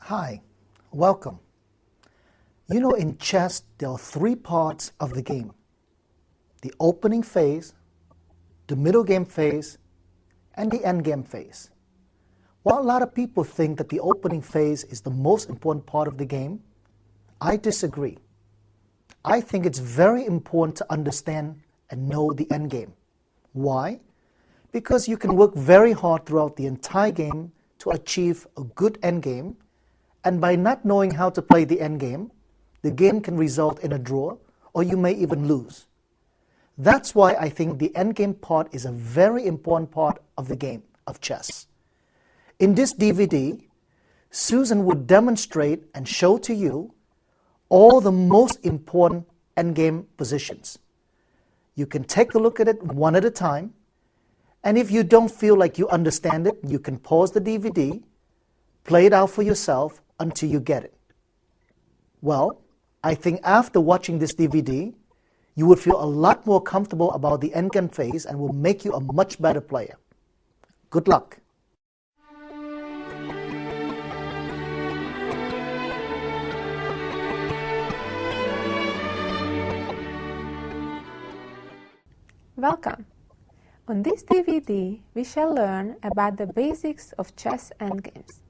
Hi, welcome. You know, in chess, there are three parts of the game: the opening phase, the middle game phase, and the end game phase. While a lot of people think that the opening phase is the most important part of the game, I disagree. I think it's very important to understand and know the end game. Why? Because you can work very hard throughout the entire game to achieve a good end game, and by not knowing how to play the end game, the game can result in a draw, or you may even lose. That's why I think the end game part is a very important part of the game of chess. In this DVD, Susan would demonstrate and show to you all the most important endgame positions. You can take a look at it one at a time, and if you don't feel like you understand it, you can pause the DVD, play it out for yourself until you get it. Well, I think after watching this DVD, you will feel a lot more comfortable about the endgame phase and will make you a much better player. Good luck. Welcome! On this DVD, we shall learn about the basics of chess endgames.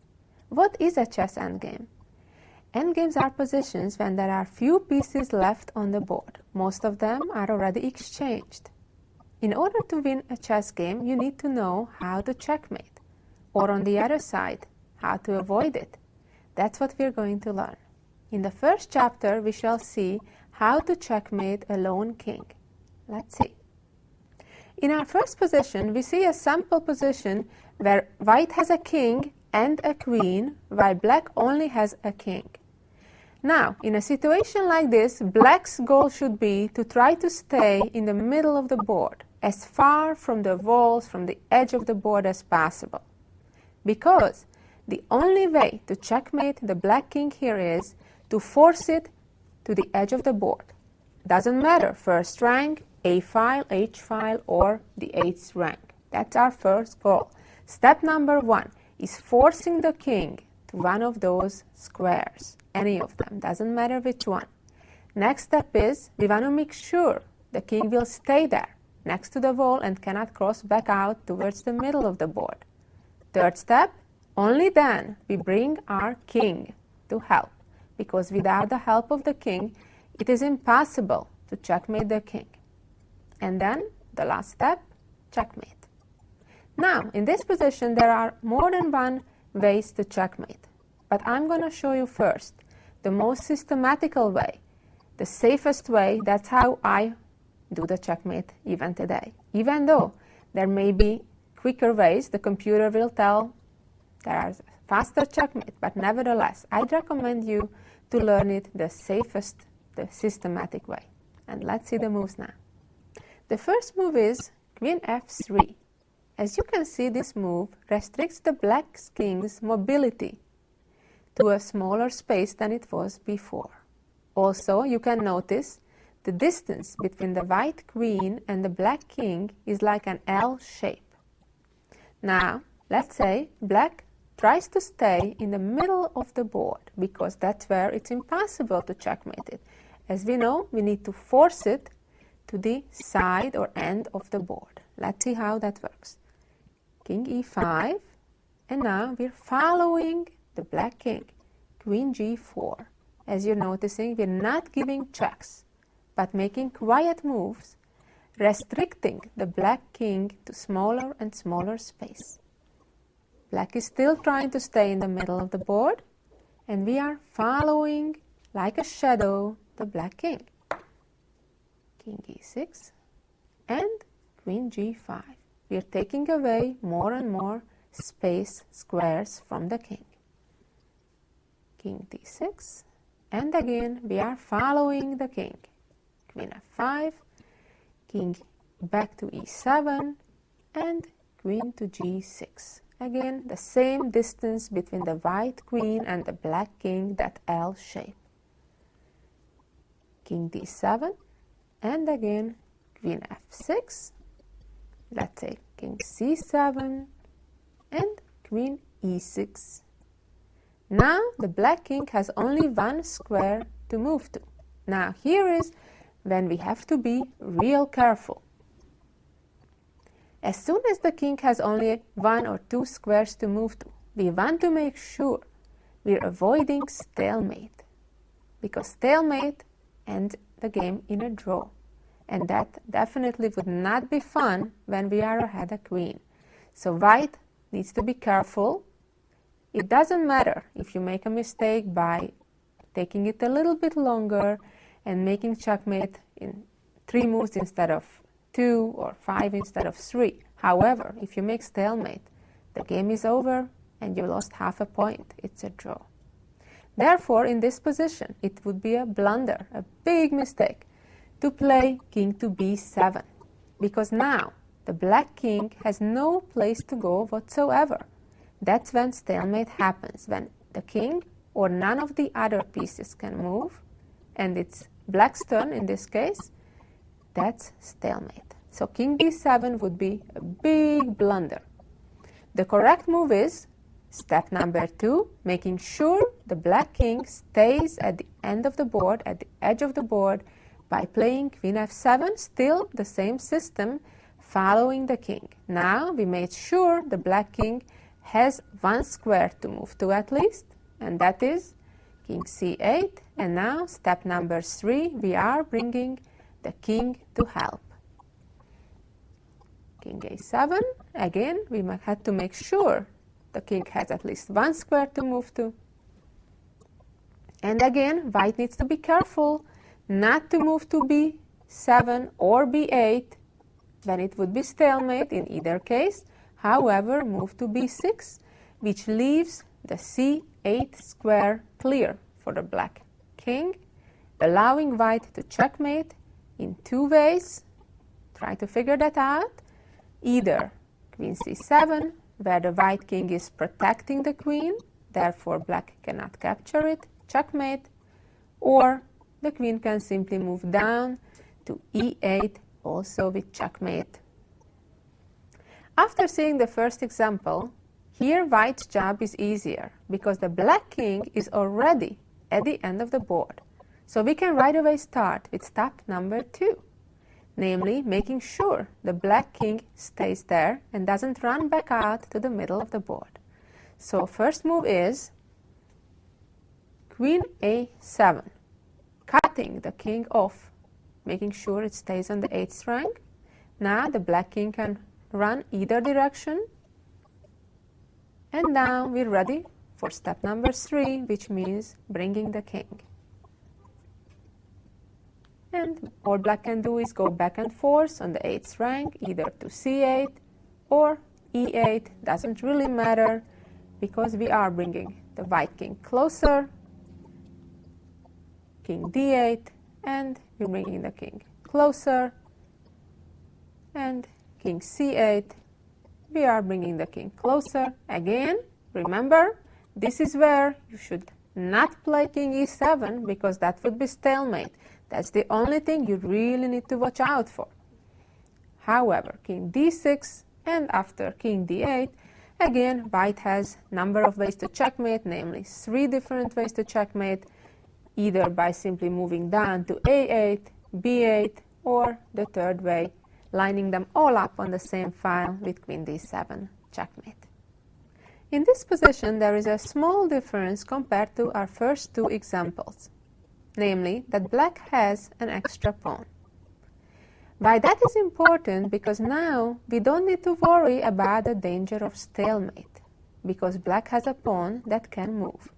What is a chess endgame? Endgames are positions when there are few pieces left on the board. Most of them are already exchanged. In order to win a chess game, you need to know how to checkmate, or on the other side, how to avoid it. That's what we're going to learn. In the first chapter, we shall see how to checkmate a lone king. Let's see. In our first position, we see a sample position where white has a king and a queen, while black only has a king. Now, in a situation like this, black's goal should be to try to stay in the middle of the board, as far from the walls, from the edge of the board as possible. Because the only way to checkmate the black king here is to force it to the edge of the board. Doesn't matter, first rank, A file, H file, or the 8th rank. That's our first goal. Step number 1 is forcing the king to one of those squares. Any of them, doesn't matter which one. Next step is we want to make sure the king will stay there, next to the wall, and cannot cross back out towards the middle of the board. Third step, only then we bring our king to help, because without the help of the king, it is impossible to checkmate the king. And then, the last step, checkmate. Now, in this position, there are more than one ways to checkmate. But I'm going to show you first the most systematical way, the safest way. That's how I do the checkmate even today. Even though there may be quicker ways, the computer will tell there are faster checkmate, but nevertheless, I'd recommend you to learn it the safest, the systematic way. And let's see the moves now. The first move is Queen f3. As you can see, this move restricts the black king's mobility to a smaller space than it was before. Also, you can notice the distance between the white queen and the black king is like an L shape. Now, let's say black tries to stay in the middle of the board, because that's where it's impossible to checkmate it. As we know, we need to force it to the side or end of the board. Let's see how that works. King e5, and now we're following the black king. Queen g4. As you're noticing, we're not giving checks, but making quiet moves, restricting the black king to smaller and smaller space. Black is still trying to stay in the middle of the board, and we are following, like a shadow, the black king. King e6 and Queen g5. We are taking away more and more space, squares from the king. King d6, and again we are following the king. Queen f5, king back to e7, and queen to g6. Again, the same distance between the white queen and the black king, that L shape. King d7, and again Queen f6, let's say King c7, and Queen e6. Now the black king has only one square to move to. Now here is when we have to be real careful. As soon as the king has only 1 or 2 squares to move to, we want to make sure we're avoiding stalemate, because stalemate ends the game in a draw, and that definitely would not be fun when we are ahead a queen. So white needs to be careful. It doesn't matter if you make a mistake by taking it a little bit longer and making checkmate in 3 moves instead of 2 or 5 instead of 3. However, if you make stalemate, the game is over and you lost half a point. It's a draw. Therefore, in this position, it would be a blunder, a big mistake, to play king to b7, because now the black king has no place to go whatsoever. That's when stalemate happens, when the king or none of the other pieces can move, and it's black's turn in this case. That's stalemate. So king b7 would be a big blunder. The correct move is step number 2, making sure the black king stays at the end of the board, at the edge of the board, by playing queen f7, still the same system, following the king. Now we made sure the black king has 1 square to move to at least, and that is king c8. And now step number 3, we are bringing the king to help. King a7, again we had to make sure the king has at least 1 square to move to. And again, white needs to be careful not to move to b7 or b8, when it would be stalemate in either case. However, move to b6, which leaves the c8 square clear for the black king, allowing white to checkmate in 2 ways. Try to figure that out. Either queen c7, where the white king is protecting the queen, therefore black cannot capture it, checkmate, or the queen can simply move down to e8, also with checkmate. After seeing the first example, here white's job is easier, because the black king is already at the end of the board. So we can right away start with step number 2. Namely, making sure the black king stays there and doesn't run back out to the middle of the board. So first move is queen a7, cutting the king off, making sure it stays on the 8th rank. Now the black king can run either direction. And now we're ready for step number 3, which means bringing the king. And all black can do is go back and forth on the 8th rank, either to c8 or e8. Doesn't really matter, because we are bringing the white king closer. King d8, and we're bringing the king closer. And king c8, we are bringing the king closer. Again, remember, this is where you should not play king e7, because that would be stalemate. That's the only thing you really need to watch out for. However, king d6, and after king d8, again, white has number of ways to checkmate, namely 3 different ways to checkmate, either by simply moving down to a8, b8, or the third way, lining them all up on the same file with queen d7, checkmate. In this position, there is a small difference compared to our first 2 examples. Namely, that black has an extra pawn. Why that is important? Because now we don't need to worry about the danger of stalemate, because black has a pawn that can move.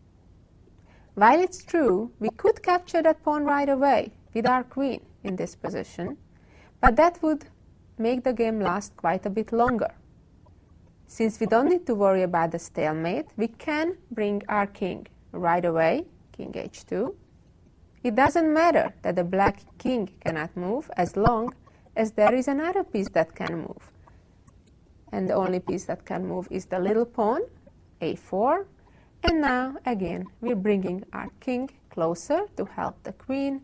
While it's true, we could capture that pawn right away with our queen in this position, but that would make the game last quite a bit longer. Since we don't need to worry about the stalemate, we can bring our king right away, king h2. It doesn't matter that the black king cannot move, as long as there is another piece that can move. And the only piece that can move is the little pawn, a4. And now, again, we're bringing our king closer to help the queen.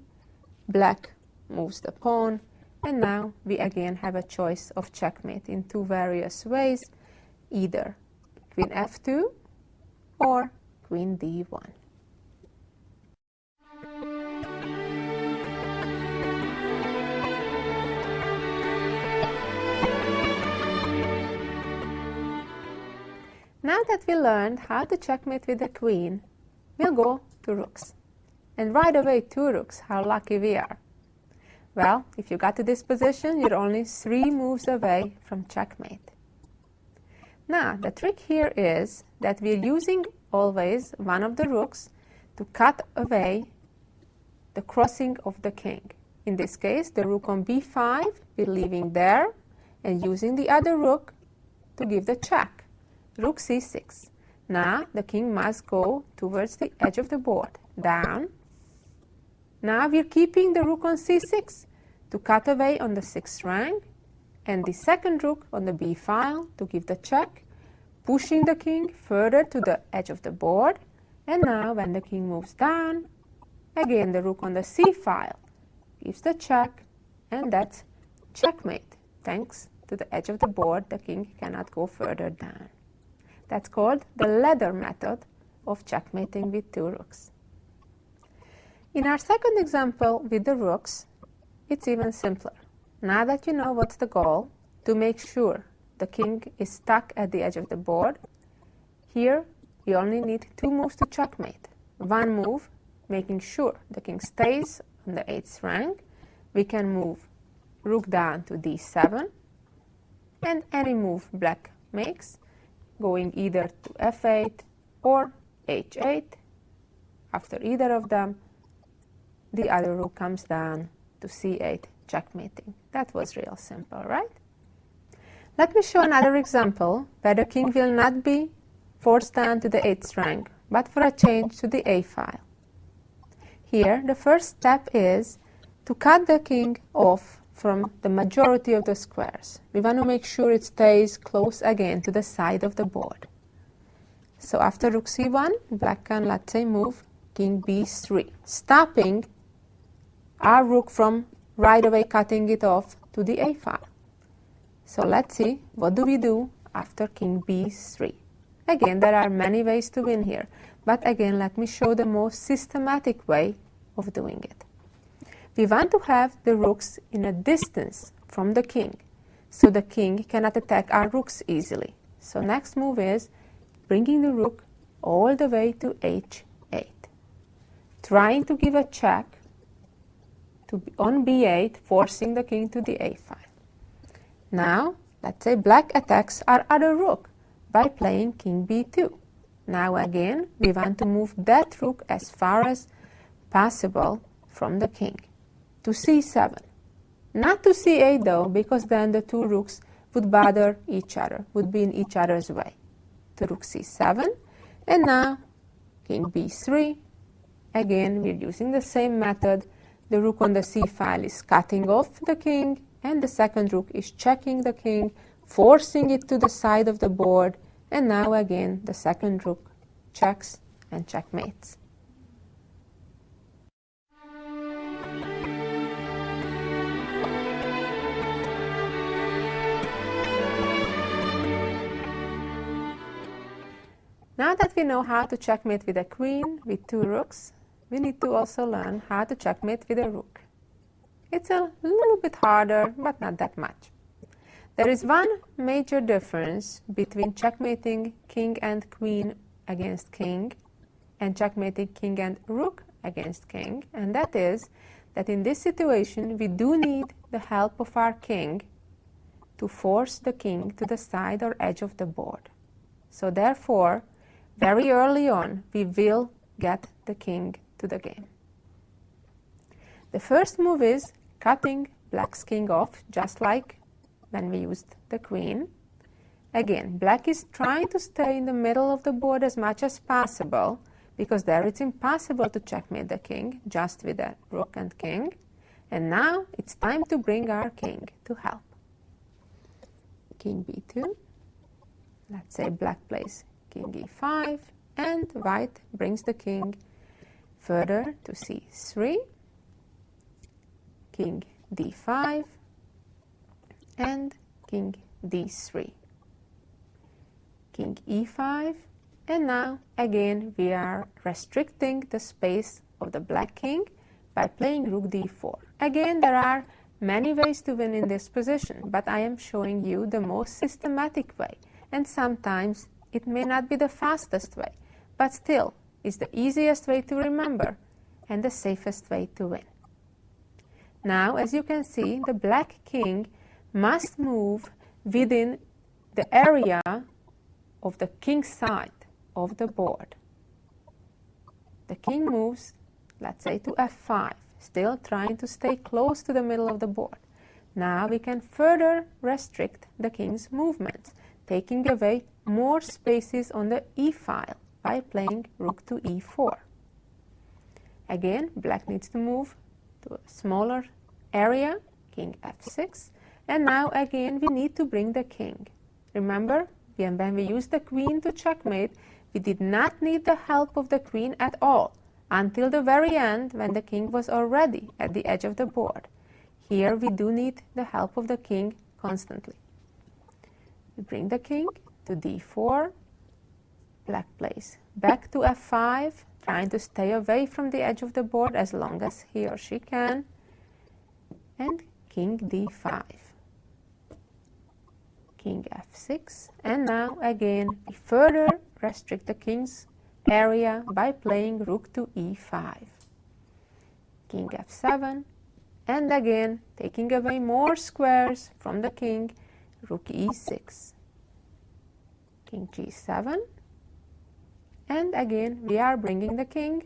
Black moves the pawn. And now we again have a choice of checkmate in 2 various ways, either queen f2 or queen d1. Now that we learned how to checkmate with the queen, we'll go to rooks. And right away, 2 rooks, how lucky we are. Well, if you got to this position, you're only 3 moves away from checkmate. Now, the trick here is that we're using always one of the rooks to cut away the crossing of the king. In this case, the rook on b5, we're leaving there and using the other rook to give the check. Rook c6. Now the king must go towards the edge of the board. Down. Now we're keeping the rook on c6 to cut away on the 6th rank, and the second rook on the b file to give the check, pushing the king further to the edge of the board. And now when the king moves down, again the rook on the c file gives the check, and that's checkmate. Thanks to the edge of the board, the king cannot go further down. That's called the ladder method of checkmating with 2 rooks. In our second example with the rooks, it's even simpler. Now that you know what's the goal, to make sure the king is stuck at the edge of the board, here we only need 2 moves to checkmate. One move, making sure the king stays on the 8th rank. We can move rook down to d7, and any move black makes, going either to f8 or h8. After either of them, the other rook comes down to c8, checkmating. That was real simple, right? Let me show another example where the king will not be forced down to the 8th rank, but for a change to the a file. Here, the first step is to cut the king off from the majority of the squares. We want to make sure it stays close again to the side of the board. So after rook c1, black can, let's say, move king b3, stopping our rook from right away cutting it off to the a file. So let's see, what do we do after king b3? Again, there are many ways to win here, but again, let me show the most systematic way of doing it. We want to have the rooks in a distance from the king, so the king cannot attack our rooks easily. So next move is bringing the rook all the way to h8, trying to give a check on b8, forcing the king to the a file. Now, let's say black attacks our other rook by playing king b2. Now again, we want to move that rook as far as possible from the king to c7. Not to c8 though, because then the 2 rooks would bother each other, would be in each other's way. To rook c7, and now king b3. Again, we're using the same method. The rook on the c file is cutting off the king, and the second rook is checking the king, forcing it to the side of the board, and now again the second rook checks and checkmates. Now that we know how to checkmate with a queen with 2 rooks, we need to also learn how to checkmate with a rook. It's a little bit harder, but not that much. There is one major difference between checkmating king and queen against king and checkmating king and rook against king, and that is that in this situation we do need the help of our king to force the king to the side or edge of the board. So therefore, very early on, we will get the king to the game. The first move is cutting black's king off, just like when we used the queen. Again, black is trying to stay in the middle of the board as much as possible, because there it's impossible to checkmate the king just with a rook and king. And now it's time to bring our king to help. King b2. Let's say black plays king e5, and white brings the king further to c3, king d5, and king d3, king e5, And now, again, we are restricting the space of the black king by playing rook d4. Again, there are many ways to win in this position, but I am showing you the most systematic way. And sometimes it may not be the fastest way, but still is the easiest way to remember and the safest way to win. Now, as you can see, the black king must move within the area of the king's side of the board. The king moves, let's say, to f5, still trying to stay close to the middle of the board. Now we can further restrict the king's movements, taking away more spaces on the e file by playing rook to e4. Again, black needs to move to a smaller area, king f6, and now again we need to bring the king. Remember, when we used the queen to checkmate, we did not need the help of the queen at all until the very end when the king was already at the edge of the board. Here we do need the help of the king constantly. We bring the king to d4, black plays back to f5, trying to stay away from the edge of the board as long as he or she can, and king d5, king f6, and now again we further restrict the king's area by playing rook to e5, king f7, and again taking away more squares from the king, rook e6, king g7, and again we are bringing the king,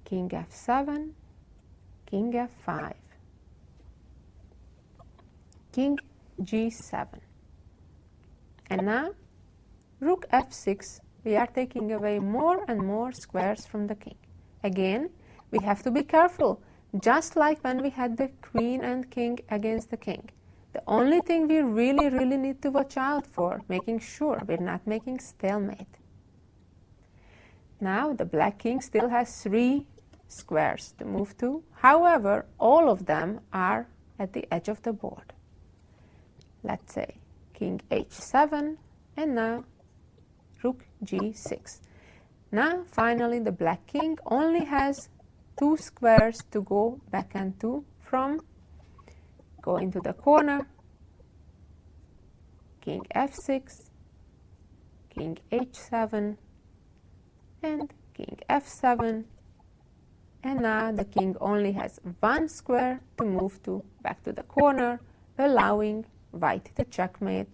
king f7, king f5, king g7, and now rook f6, we are taking away more and more squares from the king. Again, we have to be careful, just like when we had the queen and king against the king. The only thing we really need to watch out for, making sure we're not making stalemate. Now the black king still has 3 squares to move to. However, all of them are at the edge of the board. Let's say king h7, and now rook g6. Now finally the black king only has 2 squares to go back and to from. Go into the corner, king f6, king h7, and king f7, and now the king only has 1 square to move to back to the corner, allowing white to checkmate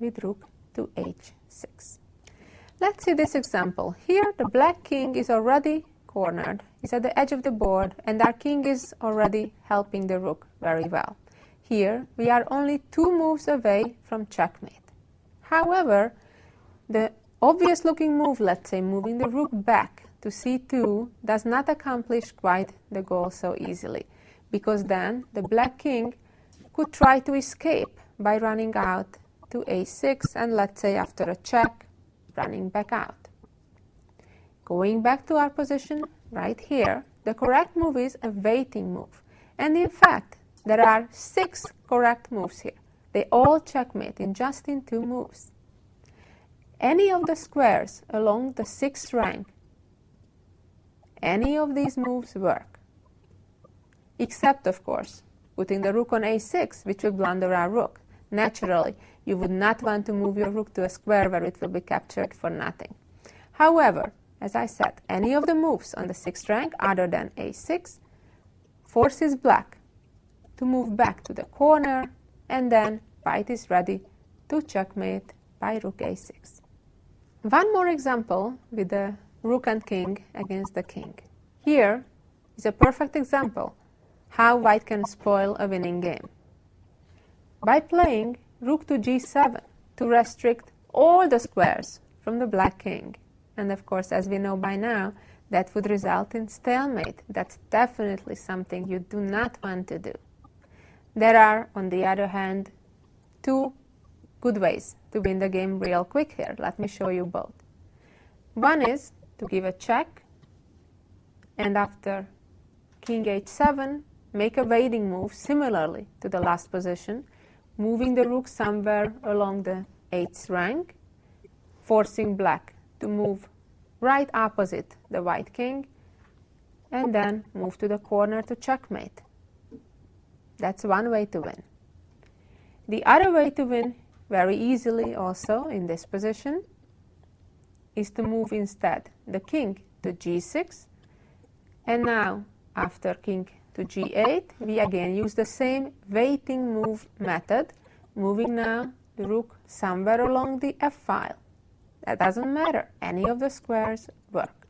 with rook to h6. Let's see this example. Here the black king is already cornered, is at the edge of the board, and our king is already helping the rook very well. Here we are only 2 moves away from checkmate. However, the obvious looking move, let's say moving the rook back to c2, does not accomplish quite the goal so easily, because then the black king could try to escape by running out to a6, and let's say after a check, running back out. Going back to our position right here, the correct move is a waiting move. And in fact, there are 6 correct moves here. They all checkmate in just 2 moves. Any of the squares along the 6th rank, any of these moves work. Except, of course, putting the rook on a6, which will blunder our rook. Naturally, you would not want to move your rook to a square where it will be captured for nothing. However, as I said, any of the moves on the 6th rank other than a6 forces black to move back to the corner, and then white is ready to checkmate by rook a6. One more example with the rook and king against the king. Here is a perfect example how white can spoil a winning game. By playing rook to g7 to restrict all the squares from the black king. And of course, as we know by now, that would result in stalemate. That's definitely something you do not want to do. There are, on the other hand, 2 good ways to win the game real quick here. Let me show you both. One is to give a check, and after king h7, make a waiting move similarly to the last position, moving the rook somewhere along the 8th rank, forcing black to move right opposite the white king and then move to the corner to checkmate. That's one way to win. The other way to win very easily also in this position is to move instead the king to g6, and now after king to g8 we again use the same waiting move method, moving now the rook somewhere along the f file. That doesn't matter, any of the squares work,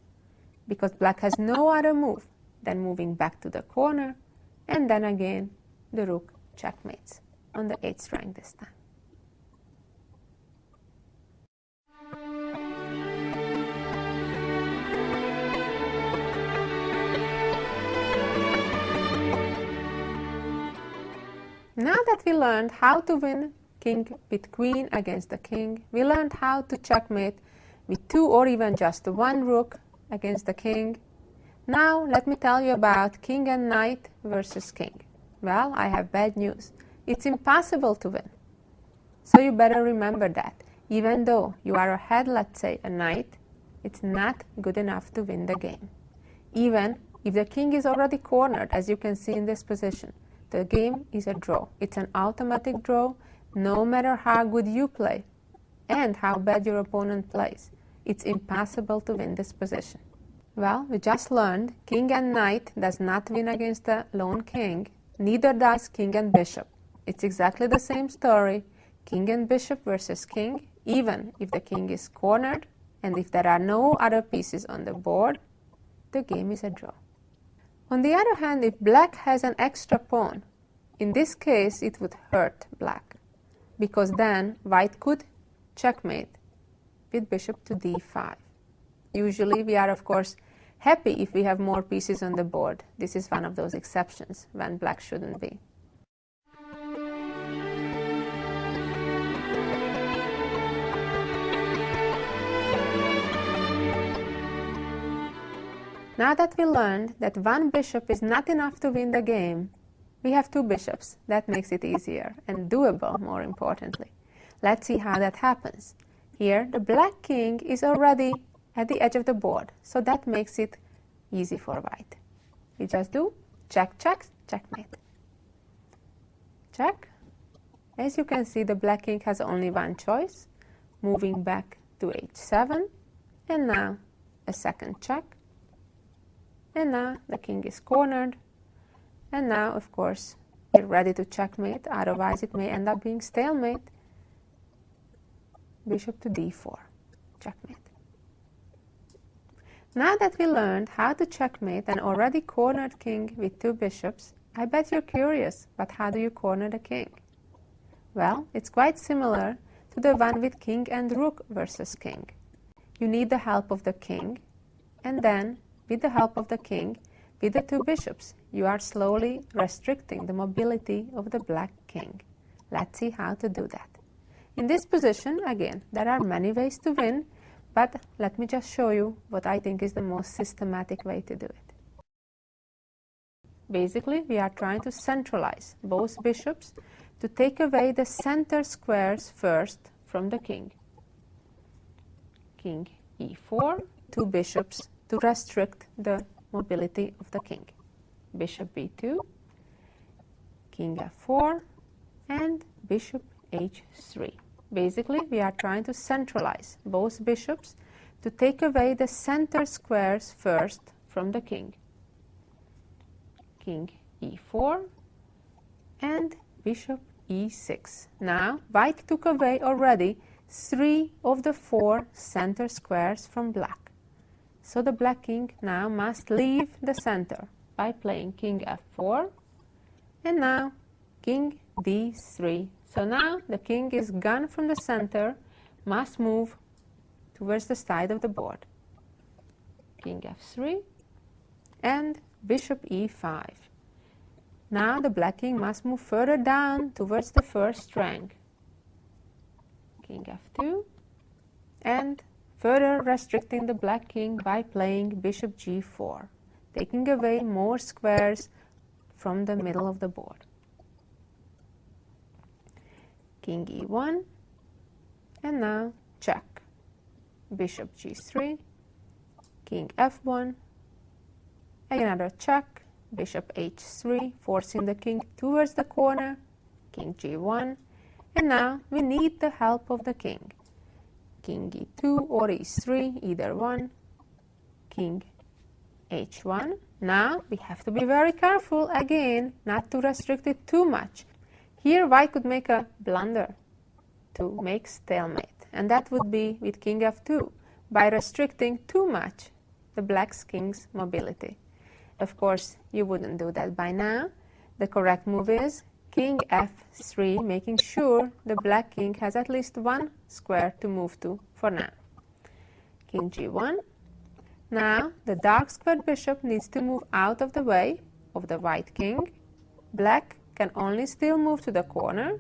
because black has no other move than moving back to the corner, and then again the rook checkmates on the 8th rank this time. Now that we learned how to win king with queen against the king, we learned how to checkmate with 2 or even just 1 rook against the king. Now let me tell you about king and knight versus king. Well, I have bad news. It's impossible to win. So you better remember that. Even though you are ahead, let's say, a knight, it's not good enough to win the game. Even if the king is already cornered, as you can see in this position, the game is a draw. It's an automatic draw, no matter how good you play and how bad your opponent plays. It's impossible to win this position. Well, we just learned king and knight does not win against a lone king. Neither does king and bishop. It's exactly the same story. King and bishop versus king, even if the king is cornered and if there are no other pieces on the board, the game is a draw. On the other hand, if black has an extra pawn, in this case it would hurt black, because then white could checkmate with bishop to d5. Usually we are, of course, happy if we have more pieces on the board. This is one of those exceptions when black shouldn't be. Now that we learned that 1 bishop is not enough to win the game, we have 2 bishops. That makes it easier and doable, more importantly. Let's see how that happens. Here, the black king is already at the edge of the board, so that makes it easy for white. We just do check, check, checkmate. Check. As you can see, the black king has only one choice, moving back to h7, and now a second check. And now the king is cornered, and now, of course, we're ready to checkmate, otherwise it may end up being stalemate. Bishop to d4, checkmate. Now that we learned how to checkmate an already cornered king with 2 bishops, I bet you're curious, but how do you corner the king? Well, it's quite similar to the one with king and rook versus king. You need the help of the king, and then with the help of the king, with the 2 bishops, you are slowly restricting the mobility of the black king. Let's see how to do that. In this position, again, there are many ways to win, but let me just show you what I think is the most systematic way to do it. Basically, we are trying to centralize both bishops to take away the center squares first from the king. King e4, 2 bishops to restrict the mobility of the king. Bishop b2, king f4, and bishop h3. Basically, we are trying to centralize both bishops to take away the center squares first from the king. King e4 and bishop e6. Now, white took away already 3 of the 4 center squares from black. So the black king now must leave the center by playing king f4, and now king d3. So now the king is gone from the center, must move towards the side of the board. King f3 and bishop e5. Now the black king must move further down towards the first rank. King f2 and further restricting the black king by playing bishop g4, taking away more squares from the middle of the board. King e1 And now check. Bishop g3, king f1, another check, bishop h3, forcing the king towards the corner, king g1, and now we need the help of the king. King e2 or e3, either one, king h1. Now we have to be very careful again not to restrict it too much. Here white could make a blunder to make stalemate, and that would be with king f2 by restricting too much the black's king's mobility. Of course, you wouldn't do that by now. The correct move is king f3, making sure the black king has at least one square to move to for now. King g1. Now the dark squared bishop needs to move out of the way of the white king. Black can only still move to the corner.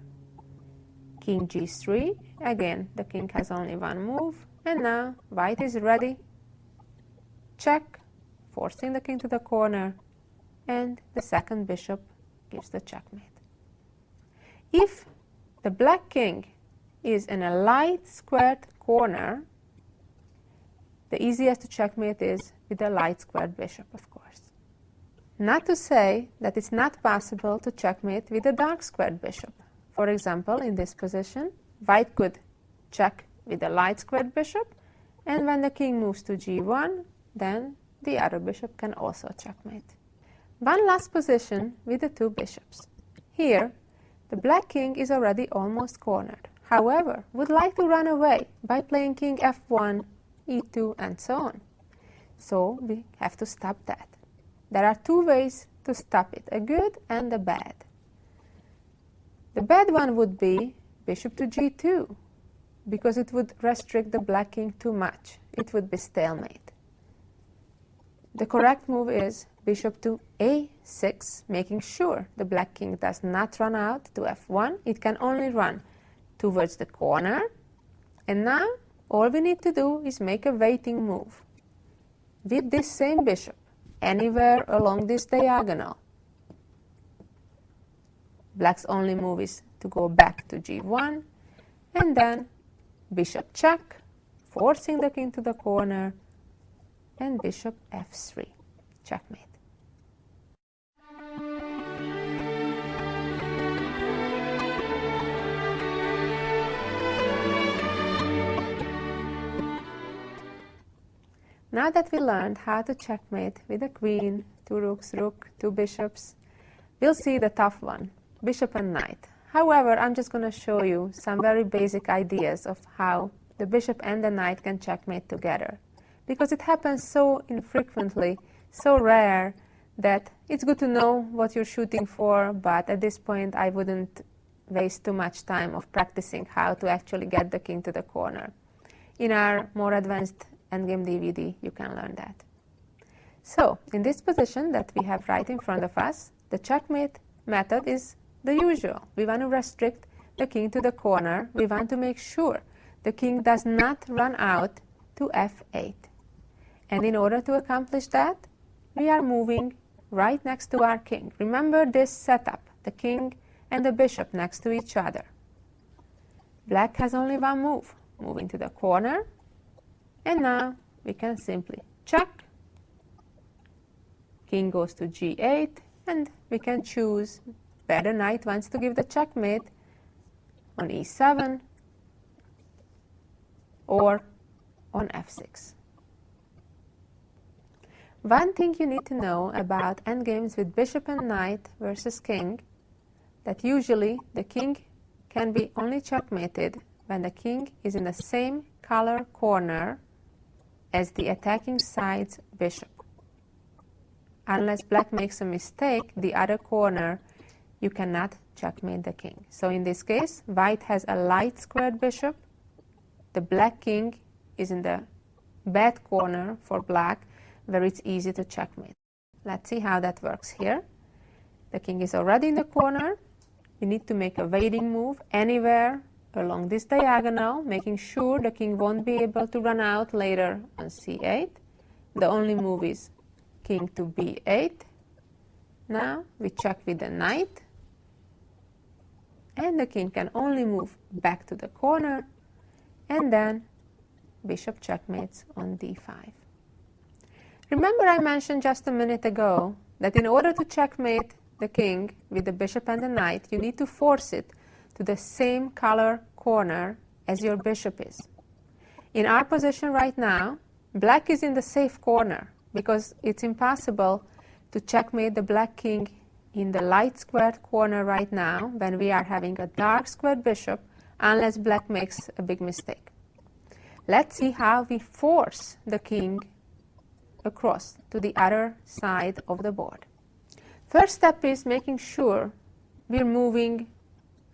King g3. Again, the king has only one move. And now white is ready. Check, forcing the king to the corner. And the second bishop gives the checkmate. If the black king is in a light squared corner, the easiest to checkmate is with a light squared bishop, of course. Not to say that it's not possible to checkmate with a dark squared bishop. For example, in this position, white could check with a light squared bishop, and when the king moves to g1, then the other bishop can also checkmate. One last position with the two bishops. Here, the black king is already almost cornered. However, would like to run away by playing king f1, e2, and so on. So we have to stop that. There are two ways to stop it, a good and a bad. The bad one would be bishop to g2, because it would restrict the black king too much. It would be stalemate. The correct move is bishop to a6, making sure the black king does not run out to f1. It can only run towards the corner. And now all we need to do is make a waiting move with this same bishop anywhere along this diagonal. Black's only move is to go back to g1, and then bishop check, forcing the king to the corner, and bishop f3, checkmate. Now that we learned how to checkmate with a queen, two rooks, rook, two bishops, we'll see the tough one, bishop and knight. However, I'm just going to show you some very basic ideas of how the bishop and the knight can checkmate together. Because it happens so infrequently, so rare, that it's good to know what you're shooting for, but at this point I wouldn't waste too much time of practicing how to actually get the king to the corner. In our more advanced endgame DVD, you can learn that. So, in this position that we have right in front of us, the checkmate method is the usual. We want to restrict the king to the corner. We want to make sure the king does not run out to f8. And in order to accomplish that, we are moving right next to our king. Remember this setup, the king and the bishop next to each other. Black has only one move, moving to the corner. And now we can simply check. King goes to g8, and we can choose where the knight wants to give the checkmate, on e7 or on f6. One thing you need to know about endgames with bishop and knight versus king, that usually the king can be only checkmated when the king is in the same color corner as the attacking side's bishop. Unless black makes a mistake, the other corner, you cannot checkmate the king. So in this case, white has a light squared bishop. The black king is in the bad corner for black, where it's easy to checkmate. Let's see how that works here. The king is already in the corner. We need to make a waiting move anywhere along this diagonal, making sure the king won't be able to run out later on c8. The only move is king to b8. Now we check with the knight, and the king can only move back to the corner, and then bishop checkmates on d5. Remember I mentioned just a minute ago that in order to checkmate the king with the bishop and the knight, you need to force it to the same color corner as your bishop is. In our position right now, black is in the safe corner because it's impossible to checkmate the black king in the light squared corner right now when we are having a dark squared bishop unless black makes a big mistake. Let's see how we force the king across to the other side of the board. First step is making sure we're moving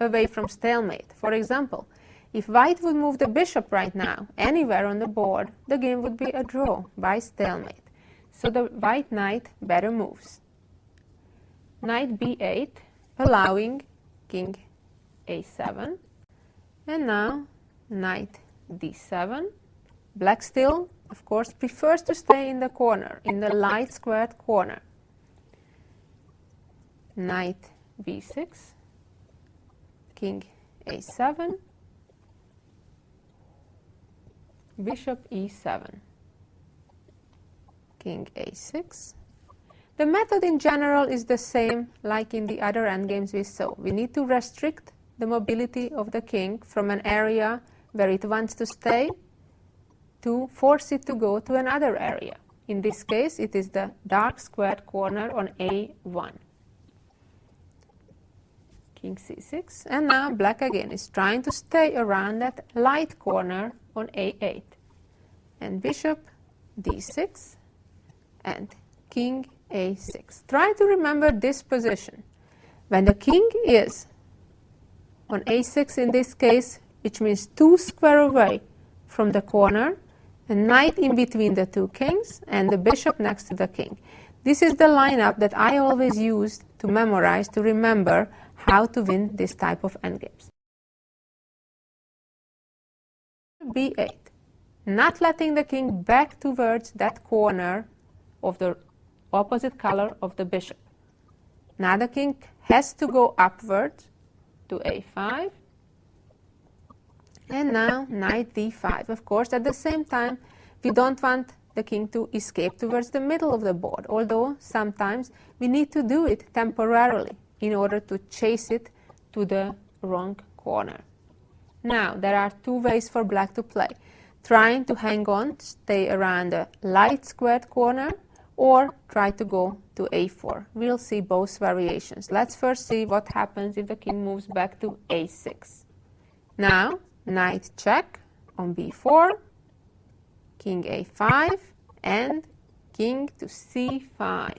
away from stalemate. For example, if white would move the bishop right now anywhere on the board, the game would be a draw by stalemate. So the white knight better moves. Knight b8, allowing king a7, and now knight d7. Black still, of course, prefers to stay in the corner, in the light squared corner. Knight b6, king a7, bishop e7, king a6. The method in general is the same like in the other endgames we saw. We need to restrict the mobility of the king from an area where it wants to stay to force it to go to another area. In this case, it is the dark squared corner on a1. King c6, and now black again is trying to stay around that light corner on a8. And bishop d6 and king a6. Try to remember this position. When the king is on a6 in this case, which means 2 square away from the corner, a knight in between the two kings, and the bishop next to the king. This is the lineup that I always use to memorize, to remember how to win this type of endgames. b8, not letting the king back towards that corner of the opposite color of the bishop. Now the king has to go upwards to a5, and now knight d5. Of course, at the same time, we don't want the king to escape towards the middle of the board, although sometimes we need to do it temporarily in order to chase it to the wrong corner. Now, there are two ways for black to play. Trying to hang on, stay around the light squared corner, or try to go to a4. We'll see both variations. Let's first see what happens if the king moves back to a6. Now, knight check on b4, king a5, and king to c5.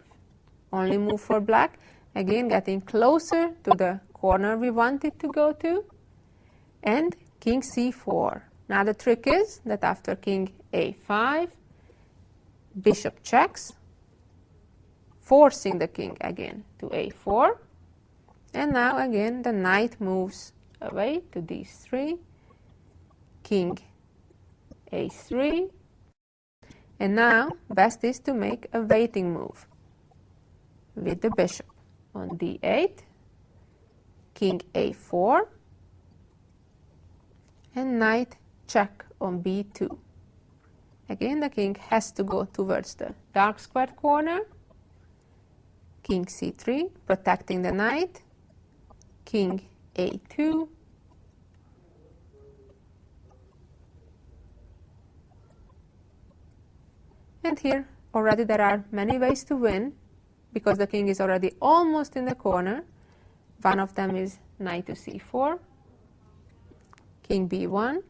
Only move for black, again getting closer to the corner we wanted to go to, and king c4. Now the trick is that after king a5, bishop checks, forcing the king again to a4, and now again the knight moves away to d3, king a3, and now best is to make a waiting move with the bishop on d8, king a4, and knight check on b2. Again, the king has to go towards the dark squared corner, king c3, protecting the knight, king a2, and here already there are many ways to win because the king is already almost in the corner. One of them is knight to c4, king b1.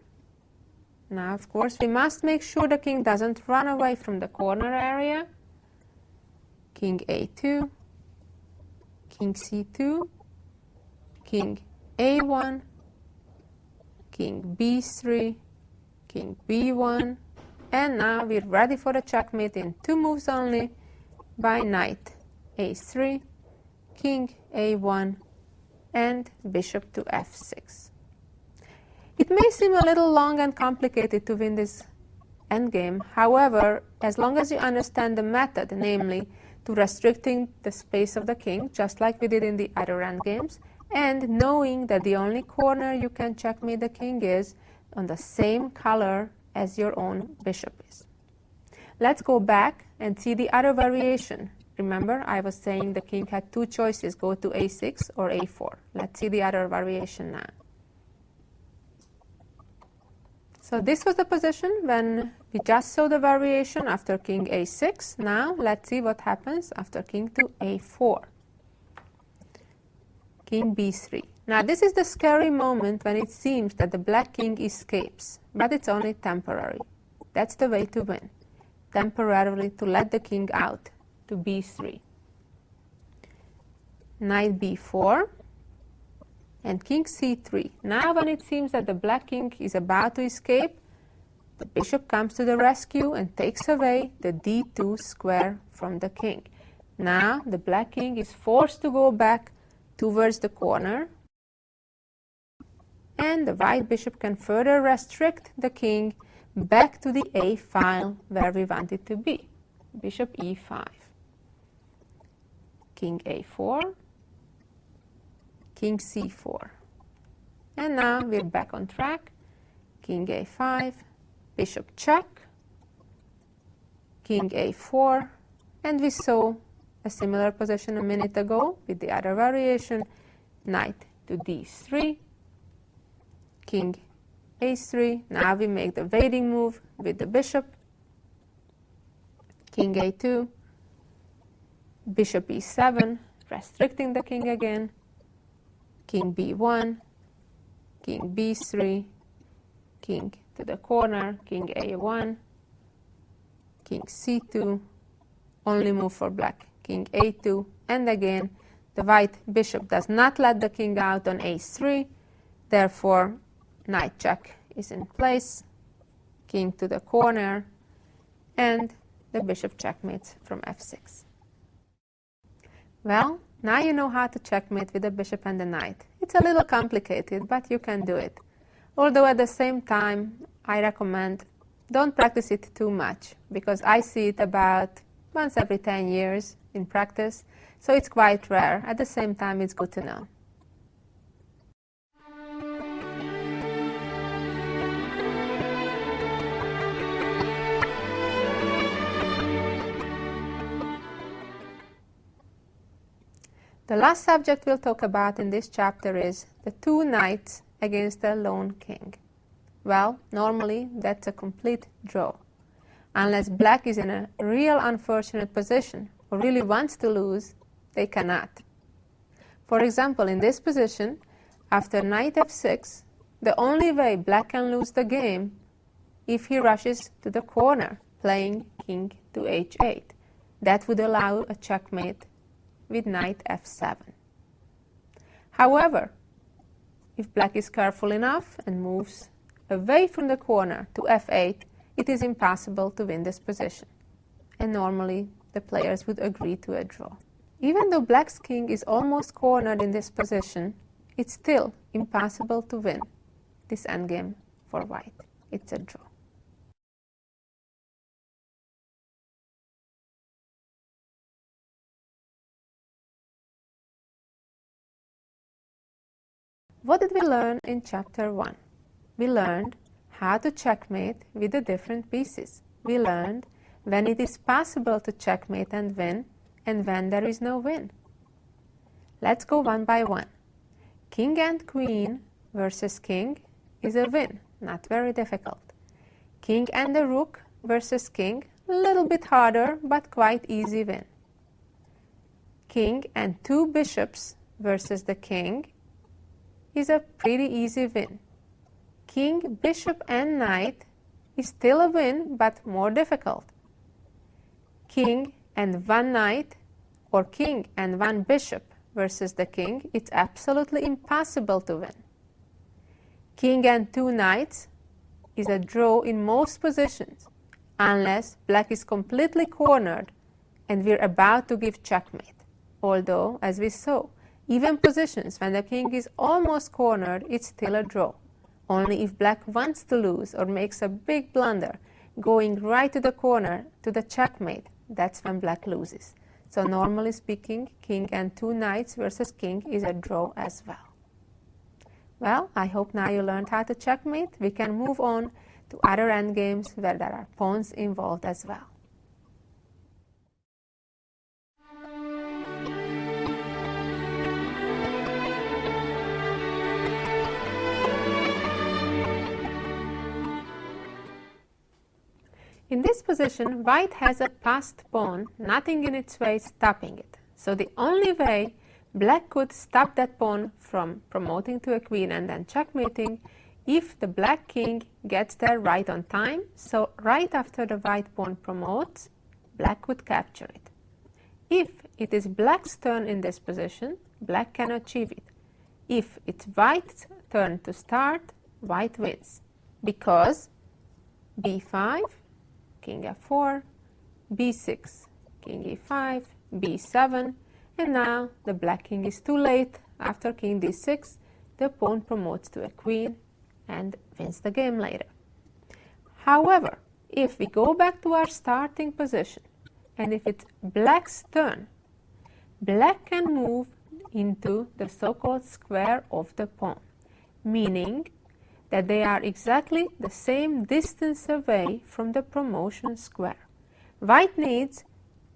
Now, of course, we must make sure the king doesn't run away from the corner area. King a2, king c2, king a1, king b3, king b1, and now we're ready for the checkmate in 2 moves only by knight a3, king a1, and bishop to f6. It may seem a little long and complicated to win this endgame. However, as long as you understand the method, namely to restricting the space of the king, just like we did in the other endgames, and knowing that the only corner you can checkmate the king is on the same color as your own bishop is. Let's go back and see the other variation. Remember, I was saying the king had two choices, go to a6 or a4. Let's see the other variation now. So this was the position when we just saw the variation after king a6. Now let's see what happens after king to a4. King b3. Now this is the scary moment when it seems that the black king escapes, but it's only temporary. That's the way to win. Temporarily to let the king out to b3. Knight b4 and king c3. Now when it seems that the black king is about to escape, the bishop comes to the rescue and takes away the d2 square from the king. Now the black king is forced to go back towards the corner, and the white bishop can further restrict the king back to the a file where we want it to be. Bishop e5. King a4. King c4. And now we're back on track. King a5, bishop check, king a4, and we saw a similar position a minute ago with the other variation, knight to d3, king a3. Now we make the waiting move with the bishop, king a2, bishop e7, restricting the king again, king b1, king b3, king to the corner, king a1, king c2, only move for black, king a2, and again the white bishop does not let the king out on a3, therefore knight check is in place, king to the corner, and the bishop checkmates from f6. Well, now you know how to checkmate with the bishop and the knight. It's a little complicated, but you can do it. Although at the same time, I recommend don't practice it too much, because I see it about once every 10 years in practice, so it's quite rare. At the same time, it's good to know. The last subject we'll talk about in this chapter is the two knights against a lone king. Well, normally that's a complete draw. Unless black is in a real unfortunate position or really wants to lose, they cannot. For example, in this position, after knight f6, the only way black can lose the game if he rushes to the corner, playing king to h8. That would allow a checkmate with knight f7. However, if black is careful enough and moves away from the corner to f8, it is impossible to win this position. And normally, the players would agree to a draw. Even though black's king is almost cornered in this position, it's still impossible to win this endgame for white. It's a draw. What did we learn in chapter 1? We learned how to checkmate with the different pieces. We learned when it is possible to checkmate and win, and when there is no win. Let's go one by one. King and queen versus king is a win, not very difficult. King and the rook versus king, a little bit harder, but quite easy win. King and two bishops versus the king is a pretty easy win. King, bishop, and knight is still a win, but more difficult. King and one knight, or king and one bishop versus the king, it's absolutely impossible to win. King and two knights is a draw in most positions, unless black is completely cornered and we're about to give checkmate. Although, as we saw, even positions when the king is almost cornered, it's still a draw. Only if black wants to lose or makes a big blunder, going right to the corner to the checkmate, that's when black loses. So normally speaking, king and two knights versus king is a draw as well. Well, I hope now you learned how to checkmate. We can move on to other endgames where there are pawns involved as well. In this position, white has a passed pawn, nothing in its way stopping it. So the only way black could stop that pawn from promoting to a queen and then checkmating if the black king gets there right on time. So right after the white pawn promotes, black could capture it. If it is black's turn in this position, black can achieve it. If it's white's turn to start, white wins, because b5, king f4, b6, king e5, b7, and now the black king is too late. After king d6, the pawn promotes to a queen and wins the game later. However, if we go back to our starting position, and if it's black's turn, black can move into the so-called square of the pawn, meaning that they are exactly the same distance away from the promotion square. White needs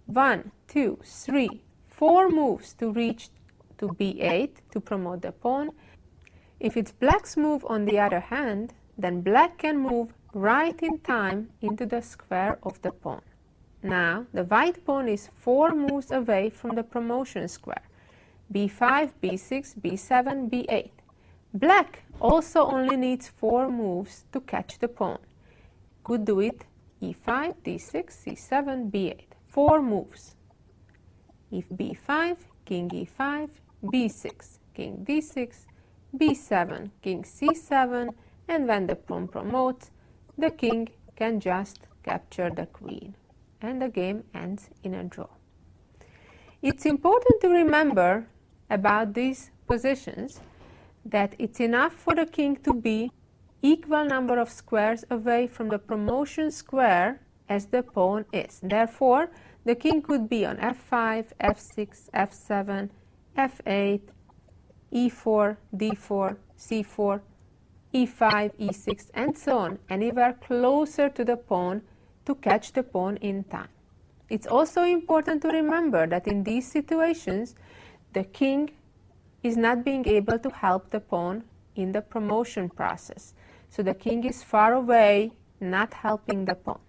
1, 2, 3, 4 moves to reach to b8 to promote the pawn. If it's black's move on the other hand, then black can move right in time into the square of the pawn. Now the white pawn is 4 moves away from the promotion square, b5, b6, b7, b8. Black also only needs 4 moves to catch the pawn. Could do it e5, d6, c7, b8. 4 moves. If b5, king e5, b6, king d6, b7, king c7, and when the pawn promotes, the king can just capture the queen, and the game ends in a draw. It's important to remember about these positions that it's enough for the king to be equal number of squares away from the promotion square as the pawn is. Therefore, the king could be on f5, f6, f7, f8, e4, d4, c4, e5, e6, and so on, anywhere closer to the pawn to catch the pawn in time. It's also important to remember that in these situations, the king is not being able to help the pawn in the promotion process. So the king is far away, not helping the pawn.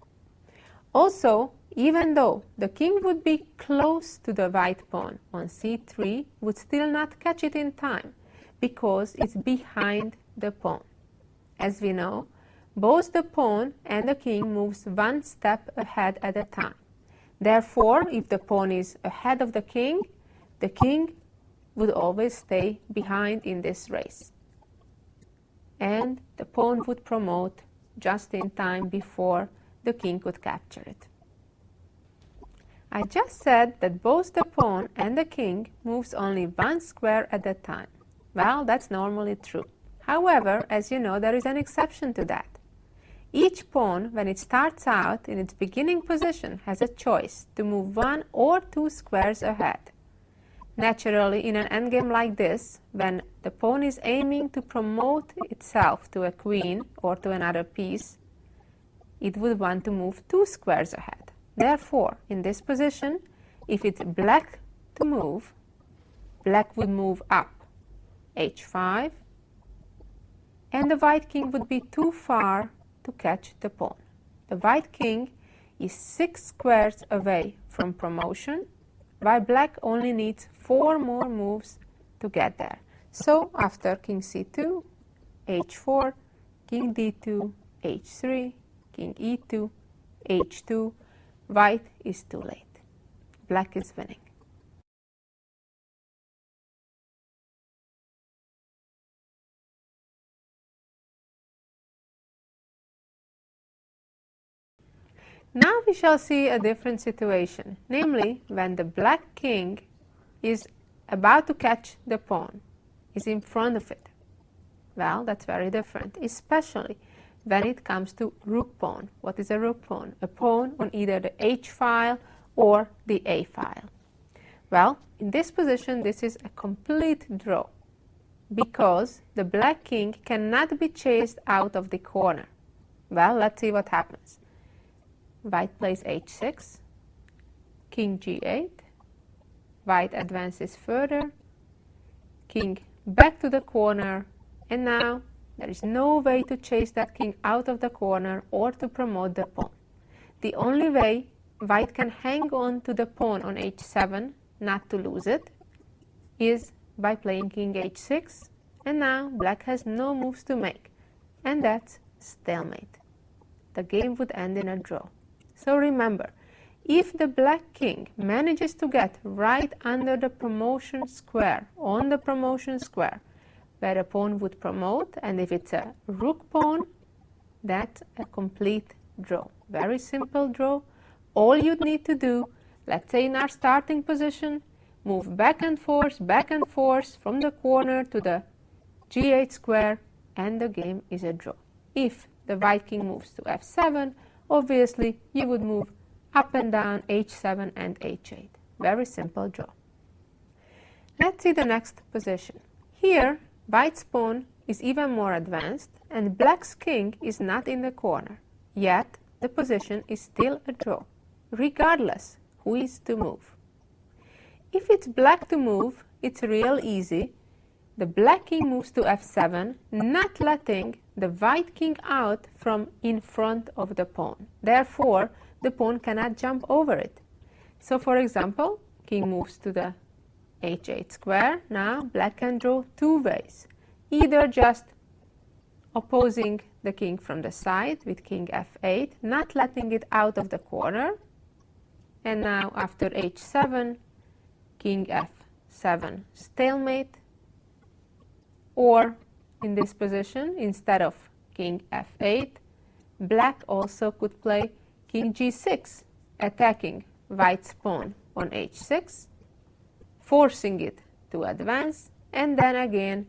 Also, even though the king would be close to the white pawn on c3, would still not catch it in time because it's behind the pawn. As we know, both the pawn and the king moves 1 step ahead at a time. Therefore, if the pawn is ahead of the king would always stay behind in this race. And the pawn would promote just in time before the king could capture it. I just said that both the pawn and the king moves only 1 square at a time. Well, that's normally true. However, as you know, there is an exception to that. Each pawn, when it starts out in its beginning position, has a choice to move 1 or 2 squares ahead. Naturally, in an endgame like this, when the pawn is aiming to promote itself to a queen or to another piece, it would want to move 2 squares ahead. Therefore, in this position, if it's black to move, black would move up h5, and the white king would be too far to catch the pawn. The white king is 6 squares away from promotion, while black only needs 4 more moves to get there. So after king c2, h4, king d2, h3, king e2, h2, white is too late. Black is winning. Now we shall see a different situation, namely when the black king is about to catch the pawn, is in front of it. Well, that's very different, especially when it comes to rook pawn. What is a rook pawn? A pawn on either the h file or the a file. Well, in this position, this is a complete draw because the black king cannot be chased out of the corner. Well, let's see what happens. White plays h6, king g8, white advances further, king back to the corner, and now there is no way to chase that king out of the corner or to promote the pawn. The only way white can hang on to the pawn on h7, not to lose it, is by playing king h6, and now black has no moves to make, and that's stalemate. The game would end in a draw. So remember, if the black king manages to get right under the promotion square, on the promotion square, where a pawn would promote, and if it's a rook pawn, that's a complete draw. Very simple draw. All you'd need to do, let's say in our starting position, move back and forth from the corner to the g8 square, and the game is a draw. If the white king moves to f7, obviously you would move up and down h7 and h8. Very simple draw. Let's see the next position. Here, white's pawn is even more advanced, and black's king is not in the corner. Yet, the position is still a draw, regardless who is to move. If it's black to move, it's real easy. The black king moves to f7, not letting the white king out from in front of the pawn. Therefore, the pawn cannot jump over it. So, for example, king moves to the h8 square. Now, black can draw two ways. Either just opposing the king from the side with king f8, not letting it out of the corner. And now, after h7, king f7 stalemate. Or, in this position, instead of king f8, black also could play king g6, attacking white's pawn on h6, forcing it to advance, and then again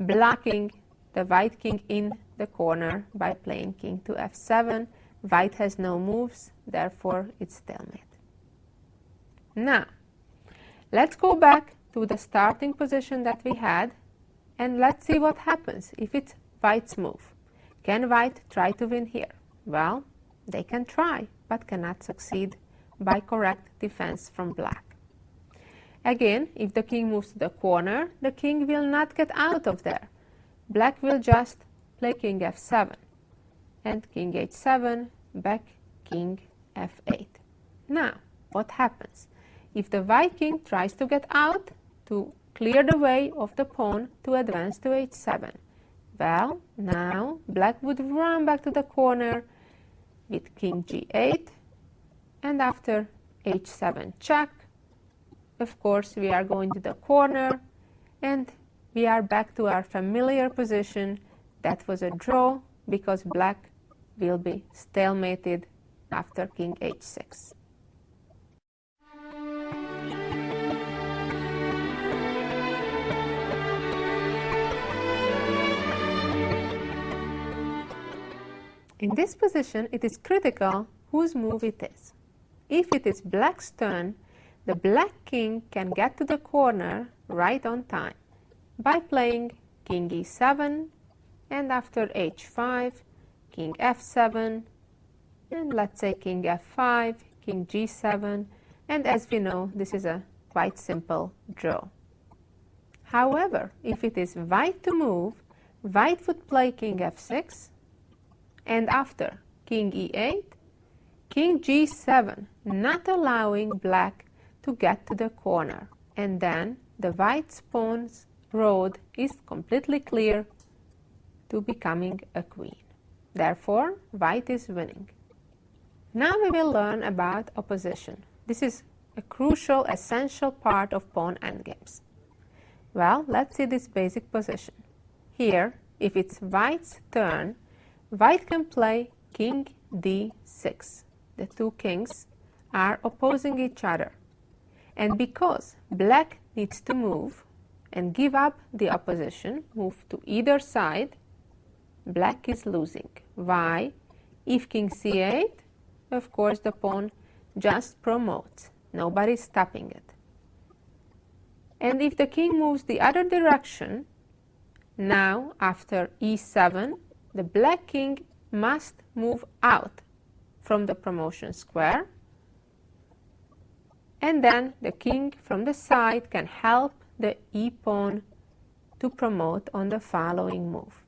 blocking the white king in the corner by playing king to f7. White has no moves, therefore it's stalemate. Now, let's go back to the starting position that we had, and let's see what happens if it's white's move. Can white try to win here? Well, they can try, but cannot succeed by correct defense from black. Again, if the king moves to the corner, the king will not get out of there. Black will just play king f7, and king h7, back king f8. Now, what happens? If the white king tries to get out to clear the way of the pawn to advance to h7, well, now black would run back to the corner with king g8, and after h7 check, of course, we are going to the corner, and we are back to our familiar position. That was a draw because black will be stalemated after king h6. In this position, it is critical whose move it is. If it is black's turn, the black king can get to the corner right on time by playing king e7, and after h5, king f7, and let's say king f5, king g7, and as we know, this is a quite simple draw. However, if it is white to move, white would play king f6, and after king e8, king g7, not allowing black to get to the corner, and then the white's pawn's road is completely clear to becoming a queen. Therefore, white is winning. Now we will learn about opposition. This is a crucial, essential part of pawn endgames. Well, let's see this basic position. Here, if it's white's turn, white can play king d6. The two kings are opposing each other. And because black needs to move and give up the opposition, move to either side, black is losing. Why? If king c8, of course the pawn just promotes. Nobody is stopping it. And if the king moves the other direction, Now, after e7, the black king must move out from the promotion square, and then the king from the side can help the e-pawn to promote on the following move.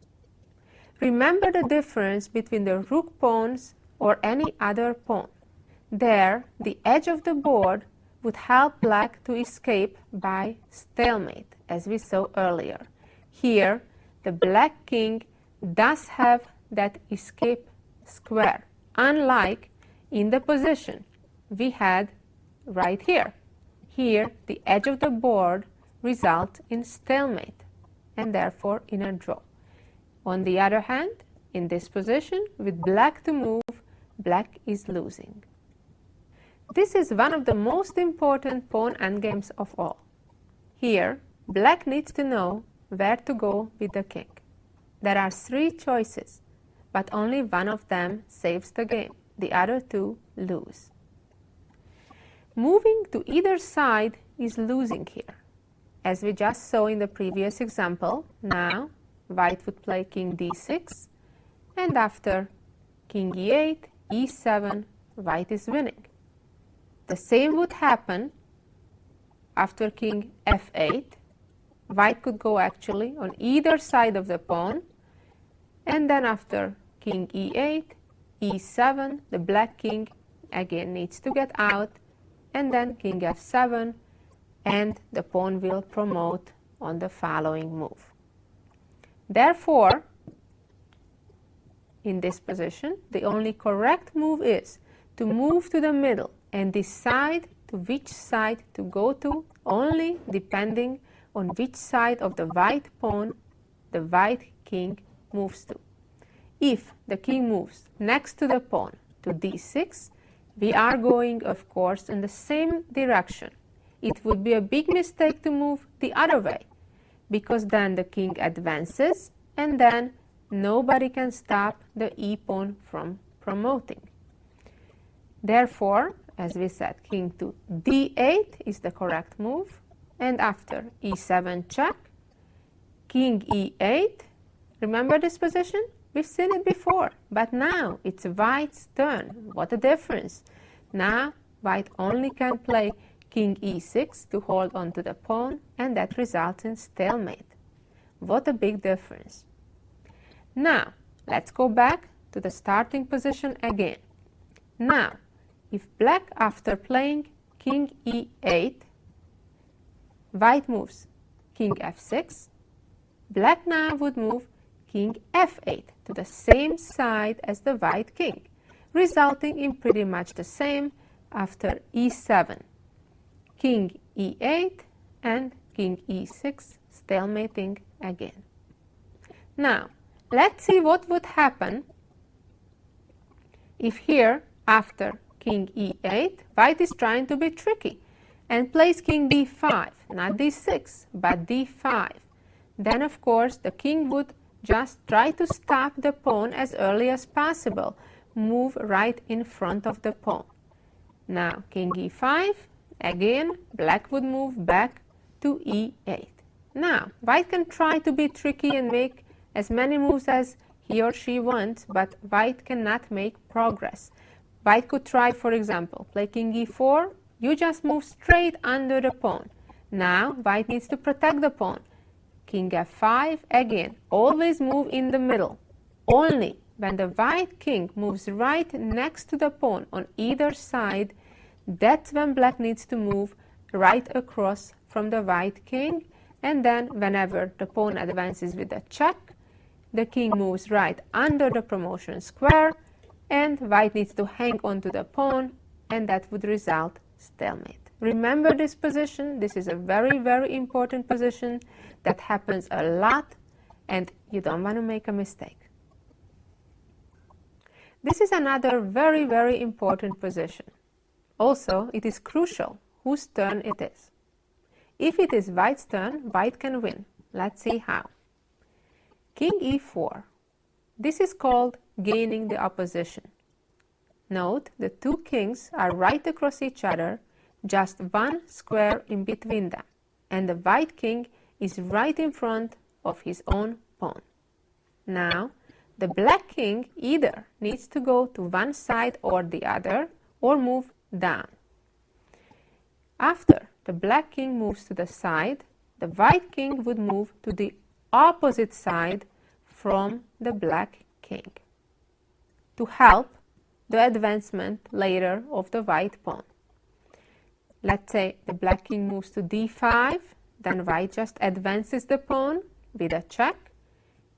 Remember the difference between the rook pawns or any other pawn. There, the edge of the board would help black to escape by stalemate, as we saw earlier. Here, the black king does have that escape square, unlike in the position we had right here. Here, the edge of the board results in stalemate and therefore in a draw. On the other hand, in this position, with black to move, black is losing. This is one of the most important pawn endgames of all. Here, black needs to know where to go with the king. There are 3 choices, but only one of them saves the game. The other 2 lose. Moving to either side is losing here. As we just saw in the previous example, now white would play king d6, and after king e8, e7, white is winning. The same would happen after king f8. White could go actually on either side of the pawn, and then after king e8, e7, the black king again needs to get out, and then king f7, and the pawn will promote on the following move. Therefore, in this position, the only correct move is to move to the middle and decide to which side to go to, only depending on which side of the white pawn the white king moves to. If the king moves next to the pawn to d6, we are going, of course, in the same direction. It would be a big mistake to move the other way, because then the king advances, and then nobody can stop the e-pawn from promoting. Therefore, as we said, king to d8 is the correct move, and after e7 check, king e8. Remember this position? We've seen it before, but now it's white's turn. What a difference. Now white only can play king e6 to hold on to the pawn, and that results in stalemate. What a big difference. Now, let's go back to the starting position again. Now, if black, after playing king e8, white moves king f6, black now would move king f8 to the same side as the white king, resulting in pretty much the same after e7. King e8 and king e6 stalemating again. Now, let's see what would happen if here, after king e8, white is trying to be tricky and plays king d5, not d6, but d5. Then, of course, the king would just try to stop the pawn as early as possible, move right in front of the pawn. Now, king e5, again, black would move back to e8. Now, white can try to be tricky and make as many moves as he or she wants, but white cannot make progress. White could try, for example, play king e4, you just move straight under the pawn. Now, white needs to protect the pawn. King f5, again, always move in the middle. Only when the white king moves right next to the pawn on either side, that's when black needs to move right across from the white king, and then whenever the pawn advances with a check, the king moves right under the promotion square, and white needs to hang on to the pawn, and that would result stalemate. Remember this position. This is a very, very important position that happens a lot, and you don't want to make a mistake. This is another very, very important position. Also, it is crucial whose turn it is. If it is white's turn, white can win. Let's see how. King e4. This is called gaining the opposition. Note the two kings are right across each other, just one square in between them, and the white king is right in front of his own pawn. Now, the black king either needs to go to one side or the other, or move down. After the black king moves to the side, the white king would move to the opposite side from the black king to help the advancement later of the white pawn. Let's say the black king moves to d5, then white just advances the pawn with a check,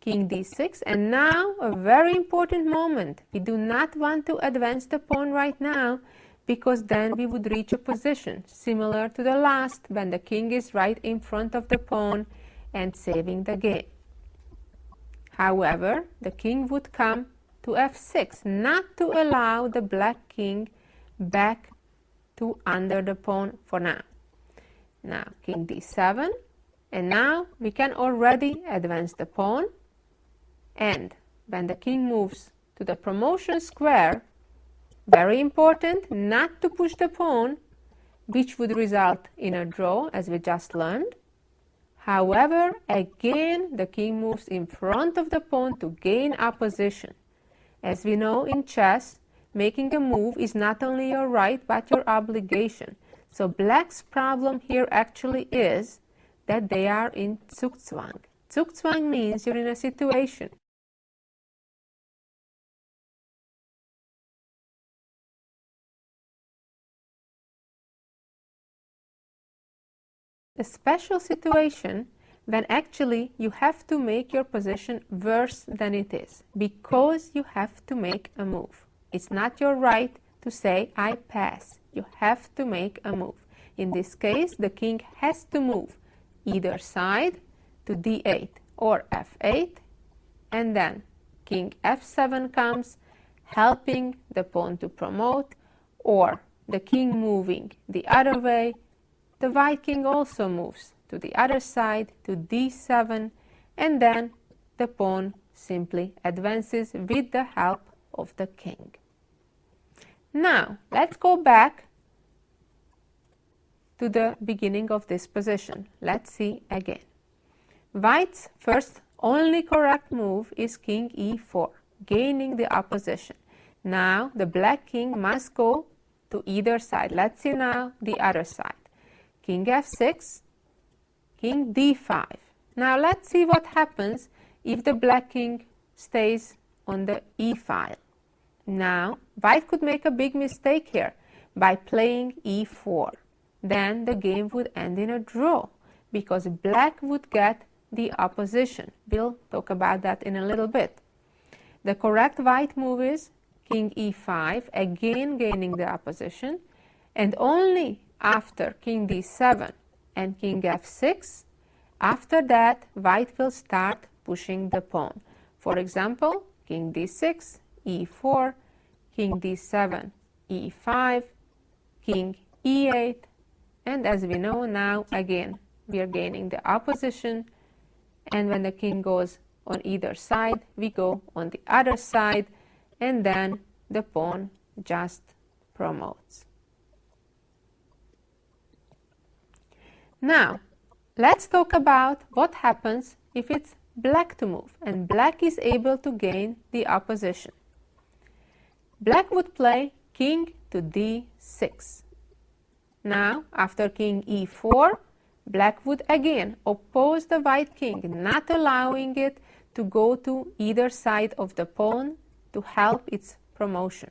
king d6, and now a very important moment. We do not want to advance the pawn right now, because then we would reach a position similar to the last, when the king is right in front of the pawn and saving the game. However, the king would come to f6, not to allow the black king back to under the pawn for now. Now king d7, and now we can already advance the pawn, and when the king moves to the promotion square, very important not to push the pawn, which would result in a draw, as we just learned. However, again, the king moves in front of the pawn to gain opposition. As we know in chess, making a move is not only your right, but your obligation. So black's problem here actually is that they are in Zugzwang. Zugzwang means you're in a situation a special situation when actually you have to make your position worse than it is, because you have to make a move. It's not your right to say, I pass. You have to make a move. In this case, the king has to move either side to d8 or f8, and then king f7 comes, helping the pawn to promote, or the king moving the other way. The white king also moves to the other side to d7, and then the pawn simply advances with the help of the king. Now, let's go back to the beginning of this position. Let's see again. White's first only correct move is king e4, gaining the opposition. Now, the black king must go to either side. Let's see now the other side. King f6, king d5. Now let's see what happens if the black king stays on the e file. Now, white could make a big mistake here by playing e4. Then the game would end in a draw, because black would get the opposition. We'll talk about that in a little bit. The correct white move is king e5, again gaining the opposition, and only after king d7 and king f6, after that white will start pushing the pawn. For example, king d6, e4, king d7, e5, king e8, and as we know now, again, we are gaining the opposition, and when the king goes on either side, we go on the other side, and then the pawn just promotes. Now, let's talk about what happens if it's black to move and black is able to gain the opposition. Black would play king to d6. Now, after king e4, black would again oppose the white king, not allowing it to go to either side of the pawn to help its promotion.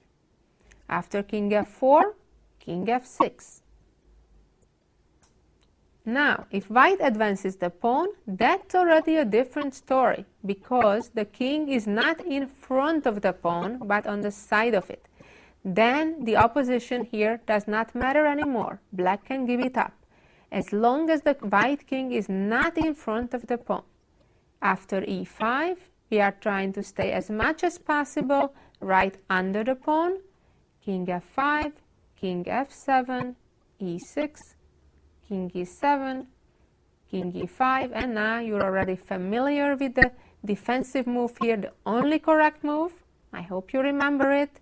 After king f4, king f6. Now, if white advances the pawn, that's already a different story, because the king is not in front of the pawn, but on the side of it. Then the opposition here does not matter anymore. Black can give it up, as long as the white king is not in front of the pawn. After e5, we are trying to stay as much as possible right under the pawn. King f5, king f7, e6, king e7, king e5, and now you're already familiar with the defensive move here, the only correct move. I hope you remember it.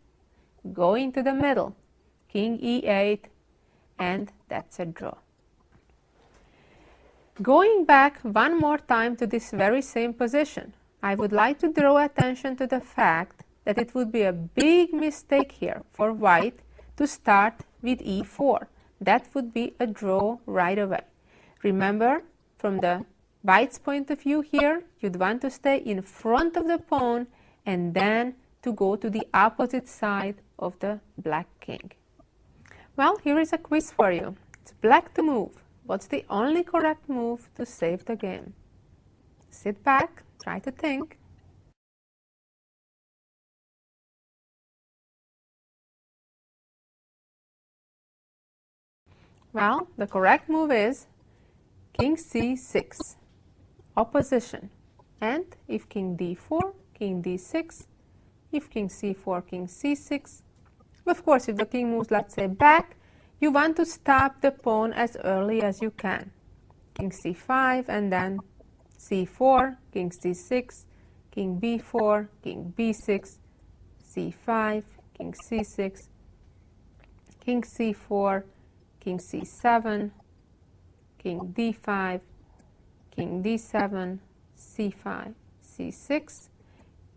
Go into the middle, king e8, and that's a draw. Going back one more time to this very same position, I would like to draw attention to the fact that it would be a big mistake here for white to start with e4. That would be a draw right away. Remember, from the white's point of view here, you'd want to stay in front of the pawn and then to go to the opposite side of the black king. Well, here is a quiz for you. It's black to move. What's the only correct move to save the game? Sit back, try to think. Well, the correct move is king c6, opposition. And if king d4, king d6, if king c4, king c6. Of course, if the king moves, let's say, back, you want to stop the pawn as early as you can. King c5 and then c4, king c6, king b4, king b6, c5, king c6, king c4, king c7, king d5, king d7, c5, c6,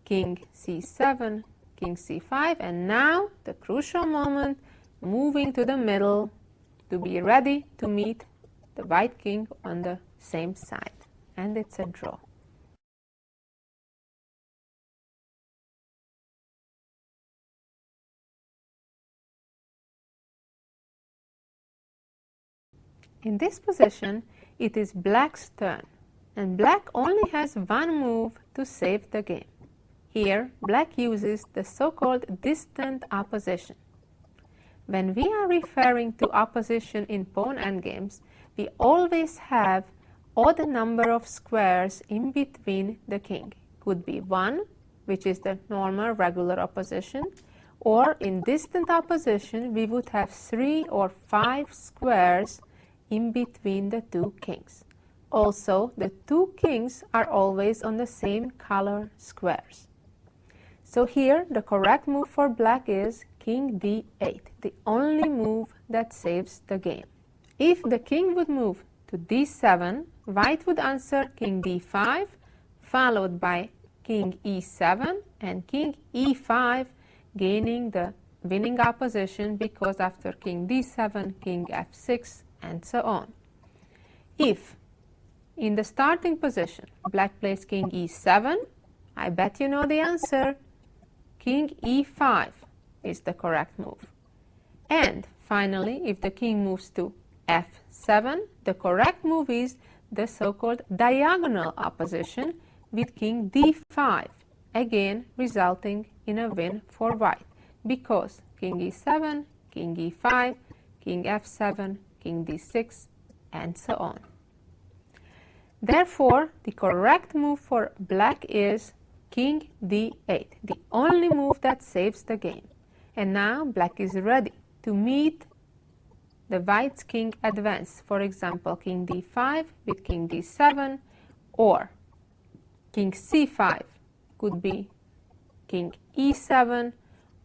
king c7, king c5, and now the crucial moment, moving to the middle to be ready to meet the white king on the same side. And it's a draw. In this position, it is black's turn, and black only has one move to save the game. Here, black uses the so-called distant opposition. When we are referring to opposition in pawn endgames, we always have odd number of squares in between the king. Could be 1, which is the normal regular opposition, or in distant opposition we would have 3 or 5 squares in between the two kings. Also, the two kings are always on the same color squares. So here the correct move for black is king d8, the only move that saves the game. If the king would move to d7, white would answer king d5, followed by king e7 and king e5, gaining the winning opposition because after king d7, king f6, and so on. If in the starting position black plays king e7, I bet you know the answer. King e5 is the correct move. And finally, if the king moves to f7, the correct move is the so-called diagonal opposition with king d5, again resulting in a win for white, because king e7, king e5, king f7, king d6, and so on. Therefore, the correct move for black is king d8, the only move that saves the game. And now black is ready to meet the white's king advance. For example, king d5 with king d7, or king c5 could be king e7,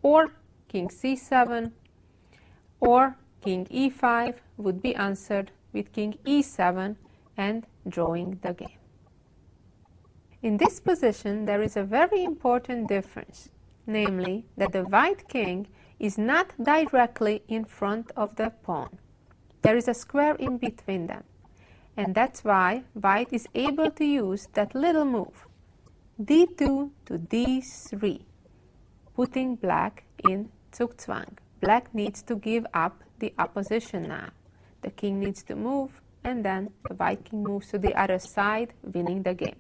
or king c7, or king e5 would be answered with king e7 and drawing the game. In this position, there is a very important difference, namely that the white king is not directly in front of the pawn. There is a square in between them, and that's why white is able to use that little move, d2 to d3, putting black in Zugzwang. Black needs to give up the opposition now. The king needs to move, and then the white king moves to the other side, winning the game.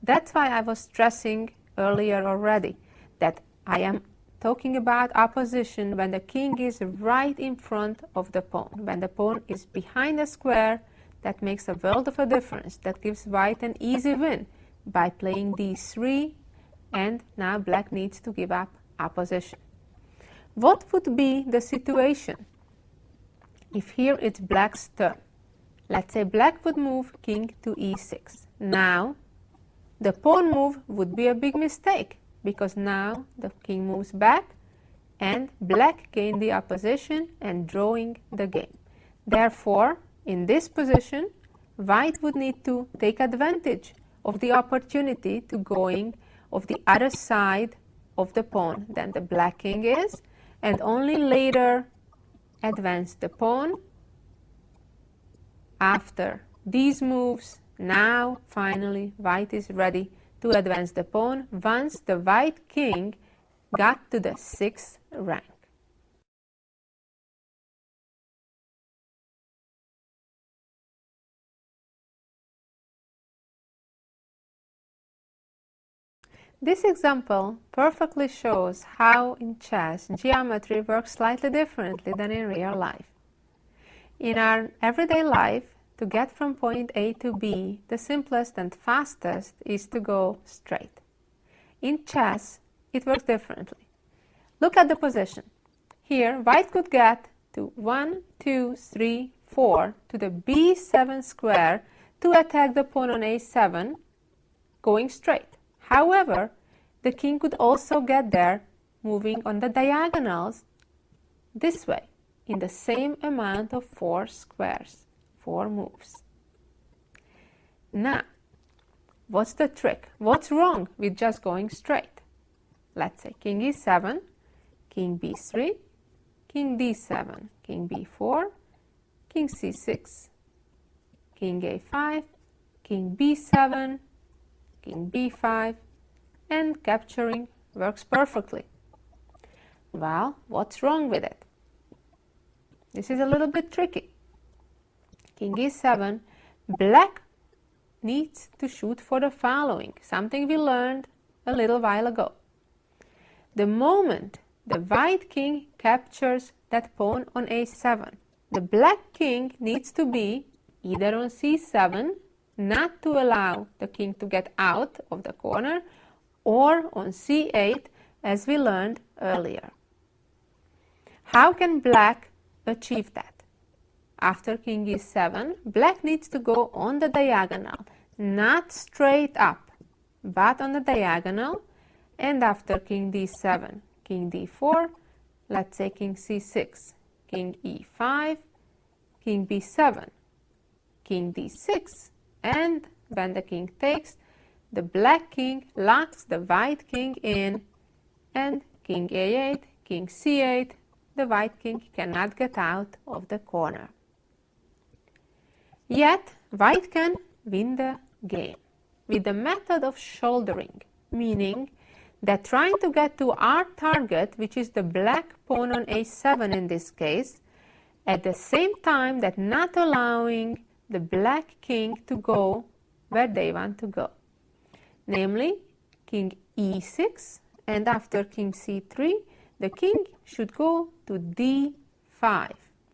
That's why I was stressing earlier already that I am talking about opposition when the king is right in front of the pawn. When the pawn is behind the square, that makes a world of a difference. That gives white an easy win by playing d3, and now black needs to give up opposition. What would be the situation if here it's black's turn? Let's say black would move king to e6. Now, the pawn move would be a big mistake, because now the king moves back and black gained the opposition and drawing the game. Therefore, in this position, white would need to take advantage of the opportunity to going of the other side of the pawn than the black king is, and only later advance the pawn. After these moves, now finally white is ready to advance the pawn once the white king got to the 6th rank. This example perfectly shows how in chess geometry works slightly differently than in real life. In our everyday life, to get from point A to B, the simplest and fastest is to go straight. In chess, it works differently. Look at the position. Here, white could get to 1, 2, 3, 4 to the B7 square to attack the pawn on A7, going straight. However, the king could also get there moving on the diagonals this way in the same amount of 4 squares, 4 moves. Now, what's the trick? What's wrong with just going straight? Let's say king E7, king B3, king D7, king B4, king C6, king A5, king B7, king B5, and capturing works perfectly. Well, what's wrong with it? This is a little bit tricky. King E7, black needs to shoot for the following, something we learned a little while ago. The moment the white king captures that pawn on A7, the black king needs to be either on C7, not to allow the king to get out of the corner, or on C8, as we learned earlier. How can black achieve that? After king E7, black needs to go on the diagonal, not straight up, but on the diagonal, and after king D7, king D4, let's say king C6, king E5, king B7, king D6, and when the king takes, the black king locks the white king in, and king A8, king C8, the white king cannot get out of the corner. Yet, white can win the game with the method of shouldering, meaning that trying to get to our target, which is the black pawn on A7 in this case, at the same time that not allowing the black king to go where they want to go. Namely, king E6, and after king C3, the king should go to D5,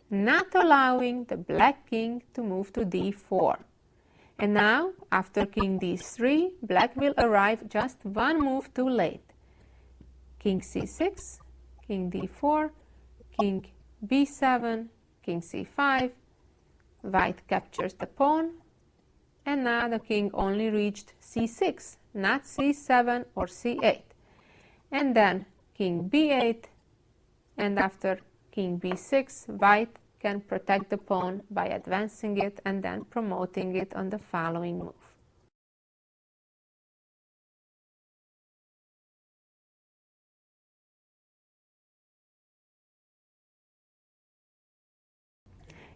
not allowing the black king to move to D4. And now, after king D3, black will arrive just one move too late. King C6, king D4, king B7, king C5, white captures the pawn, and now the king only reached C6, not C7 or C8. And then king B8, and after king B6, white can protect the pawn by advancing it and then promoting it on the following move.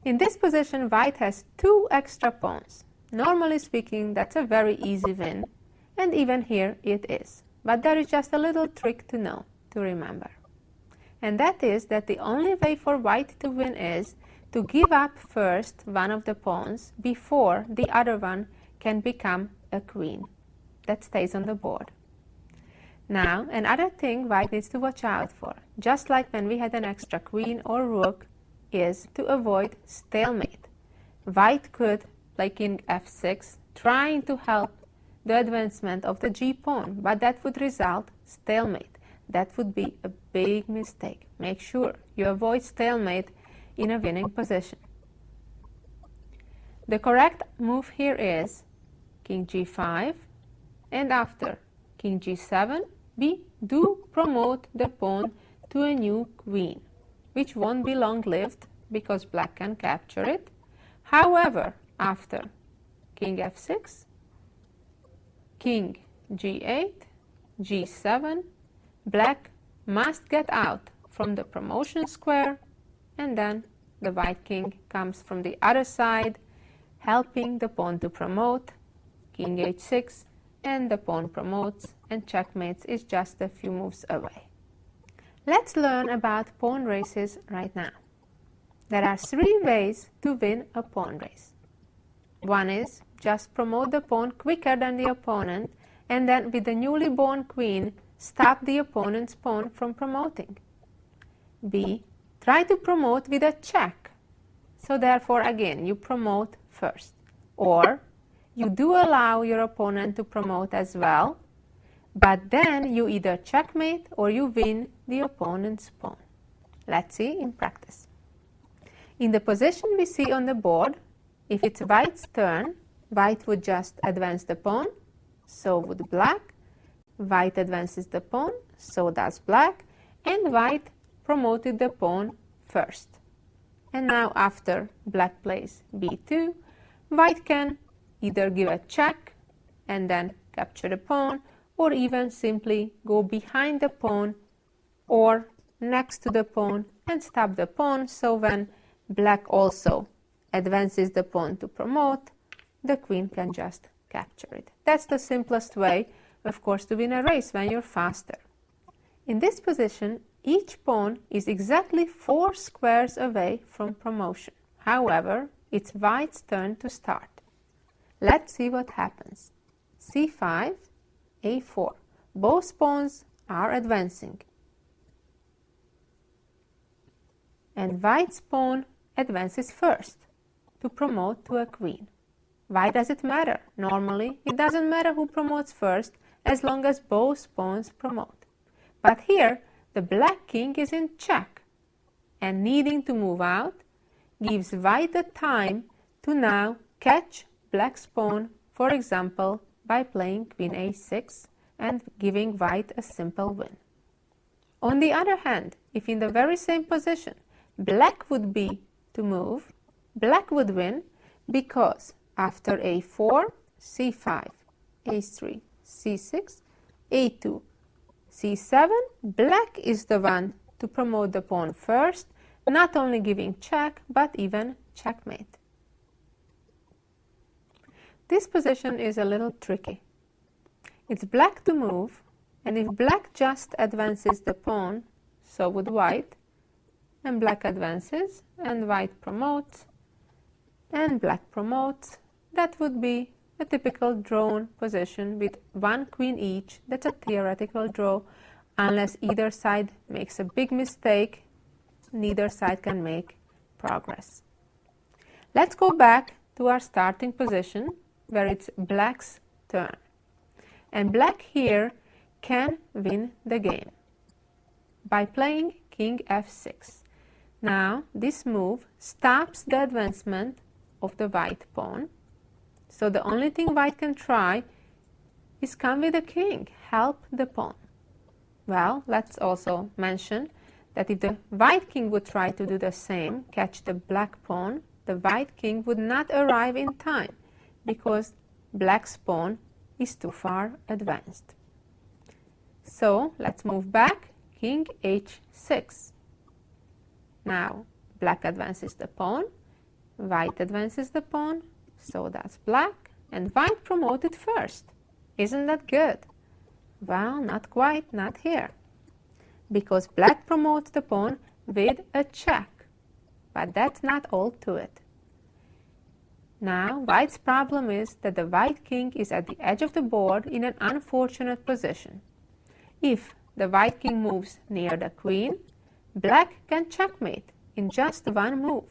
In this position, white has 2 extra pawns. Normally speaking, that's a very easy win, and even here it is. But there is just a little trick to know, to remember. And that is that the only way for white to win is to give up first one of the pawns before the other one can become a queen that stays on the board. Now, another thing white needs to watch out for, just like when we had an extra queen or rook, is to avoid stalemate. White could, like king f6, trying to help the advancement of the g-pawn, but that would result stalemate. That would be a big mistake. Make sure you avoid stalemate in a winning position. The correct move here is king g5, and after king g7, we do promote the pawn to a new queen, which won't be long-lived because black can capture it. However, after king f6, king g8, g7. Black must get out from the promotion square, and then the white king comes from the other side, helping the pawn to promote, king h6, and the pawn promotes, and checkmates is just a few moves away. Let's learn about pawn races right now. There are 3 ways to win a pawn race. One is just promote the pawn quicker than the opponent, and then with the newly born queen, stop the opponent's pawn from promoting. B. Try to promote with a check. So therefore, again, you promote first. Or you do allow your opponent to promote as well, but then you either checkmate or you win the opponent's pawn. Let's see in practice. In the position we see on the board, if it's white's turn, white would just advance the pawn, so would black. White advances the pawn, so does black, and white promoted the pawn first. And now after black plays b2, white can either give a check and then capture the pawn, or even simply go behind the pawn or next to the pawn and stop the pawn, so when black also advances the pawn to promote, the queen can just capture it. That's the simplest way, of course, to win a race when you're faster. In this position, each pawn is exactly 4 squares away from promotion. However, it's white's turn to start. Let's see what happens. c5, a4. Both pawns are advancing. And white's pawn advances first to promote to a queen. Why does it matter? Normally, it doesn't matter who promotes first as long as both pawns promote. But here, the black king is in check, and needing to move out gives white the time to now catch black's pawn, for example, by playing queen a6 and giving white a simple win. On the other hand, if in the very same position black would be to move, black would win because after a4, c5, a3, c6, a2, c7, black is the one to promote the pawn first, not only giving check, but even checkmate. This position is a little tricky. It's black to move, and if black just advances the pawn, so would white, and black advances, and white promotes, and black promotes, that would be a typical drawn position with 1 queen each. That's a theoretical draw. Unless either side makes a big mistake, neither side can make progress. Let's go back to our starting position where it's black's turn. And black here can win the game by playing king f6. Now this move stops the advancement of the white pawn. So the only thing white can try is come with the king, help the pawn. Well, let's also mention that if the white king would try to do the same, catch the black pawn, the white king would not arrive in time because black's pawn is too far advanced. So let's move back, king h6. Now black advances the pawn, white advances the pawn, so does black, and white promoted first. Isn't that good? Well, not quite, not here. Because black promotes the pawn with a check. But that's not all to it. Now, white's problem is that the white king is at the edge of the board in an unfortunate position. If the white king moves near the queen, black can checkmate in just one move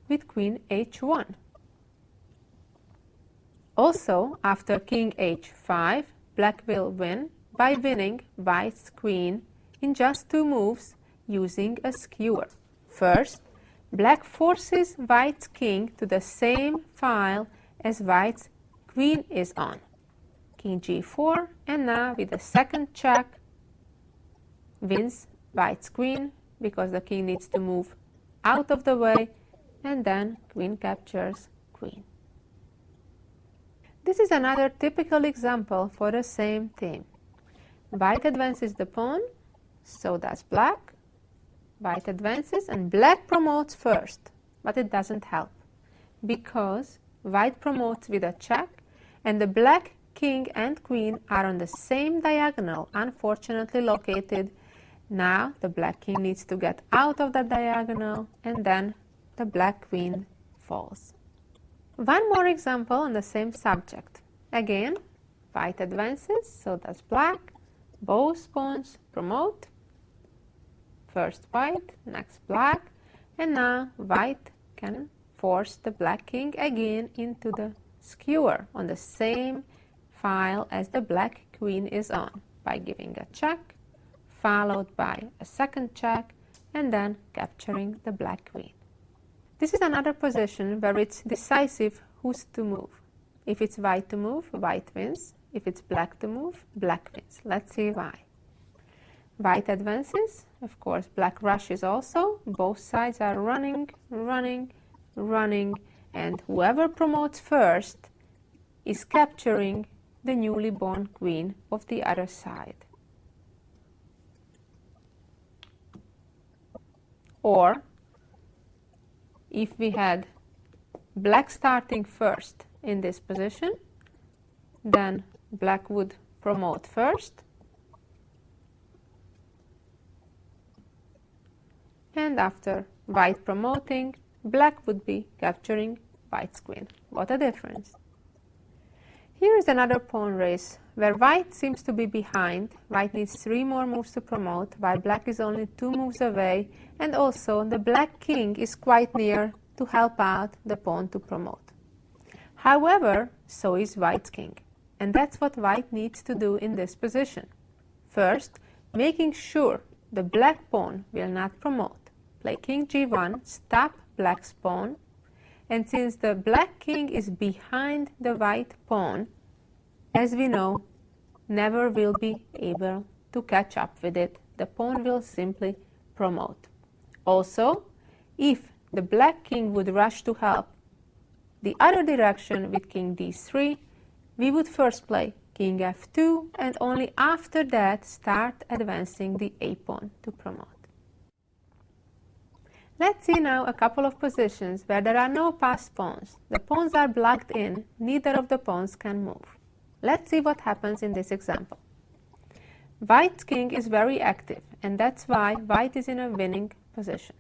with queen h1. Also, after king h5, black will win by winning white's queen in just 2 moves using a skewer. First, black forces white's king to the same file as white's queen is on. King g4, and now with the second check, wins white's queen because the king needs to move out of the way, and then queen captures queen. This is another typical example for the same theme. White advances the pawn, so does black. White advances and black promotes first, but it doesn't help, because white promotes with a check and the black king and queen are on the same diagonal, unfortunately located. Now the black king needs to get out of that diagonal, and then the black queen falls. One more example on the same subject. Again, white advances, so does black. Both pawns promote. First white, next black, and now white can force the black king again into the skewer on the same file as the black queen is on by giving a check, followed by a second check, and then capturing the black queen. This is another position where it's decisive who's to move. If it's white to move, white wins. If it's black to move, black wins. Let's see why. White advances, of course, black rushes also. Both sides are running, and whoever promotes first is capturing the newly born queen of the other side. Or, if we had black starting first in this position, then black would promote first, and after white promoting, black would be capturing white's queen. What a difference! Here is another pawn race where white seems to be behind. White needs 3 more moves to promote, while black is only 2 moves away, and also the black king is quite near to help out the pawn to promote. However, so is white's king, and that's what white needs to do in this position. First, making sure the black pawn will not promote. Play king g1, stop black's pawn, and since the black king is behind the white pawn, as we know, never will be able to catch up with it. The pawn will simply promote. Also, if the black king would rush to help the other direction with king d3, we would first play king f2 and only after that start advancing the a pawn to promote. Let's see now a couple of positions where there are no passed pawns. The pawns are blocked in, neither of the pawns can move. Let's see what happens in this example. White's king is very active, and that's why white is in a winning position.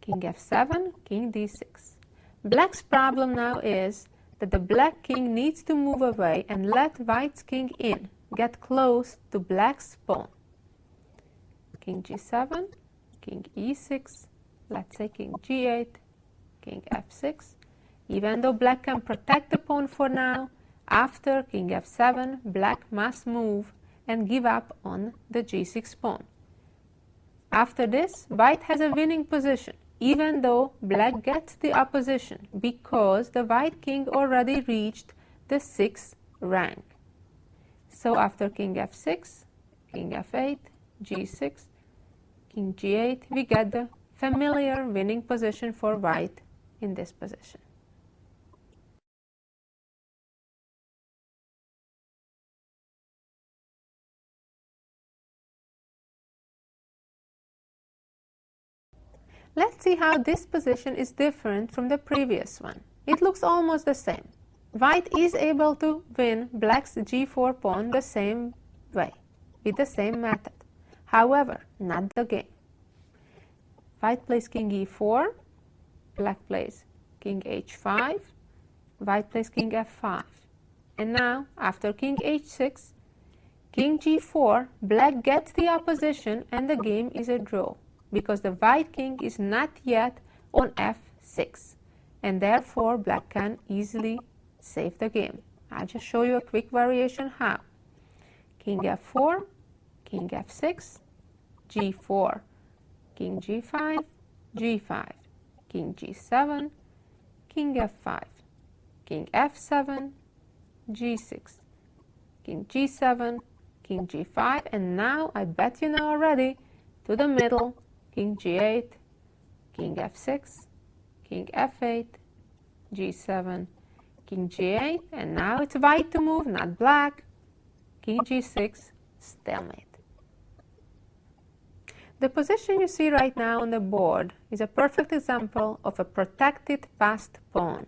King f7, king d6. Black's problem now is that the black king needs to move away and let white's king in, get close to black's pawn. King g7, king e6, let's say king g8, king f6. Even though black can protect the pawn for now, after king f7, black must move and give up on the g6 pawn. After this, white has a winning position, even though black gets the opposition, because the white king already reached the 6th rank. So after king f6, king f8, g6, king g8, we get the familiar winning position for white in this position. Let's see how this position is different from the previous one. It looks almost the same. White is able to win black's g4 pawn the same way, with the same method. However, not the game. White plays king e4, black plays king h5, white plays king f5. And now, after king h6, king g4, black gets the opposition and the game is a draw, because the white king is not yet on f6, and therefore black can easily save the game. I'll just show you a quick variation how. King f4, king f6, g4, king g5, g5, king g7, king f5, king f7, g6, king g7, king g5, and now I bet you know already, to the middle, king g8, king f6, king f8, g7, king g8, and now it's white to move, not black. King g6, stalemate. The position you see right now on the board is a perfect example of a protected passed pawn.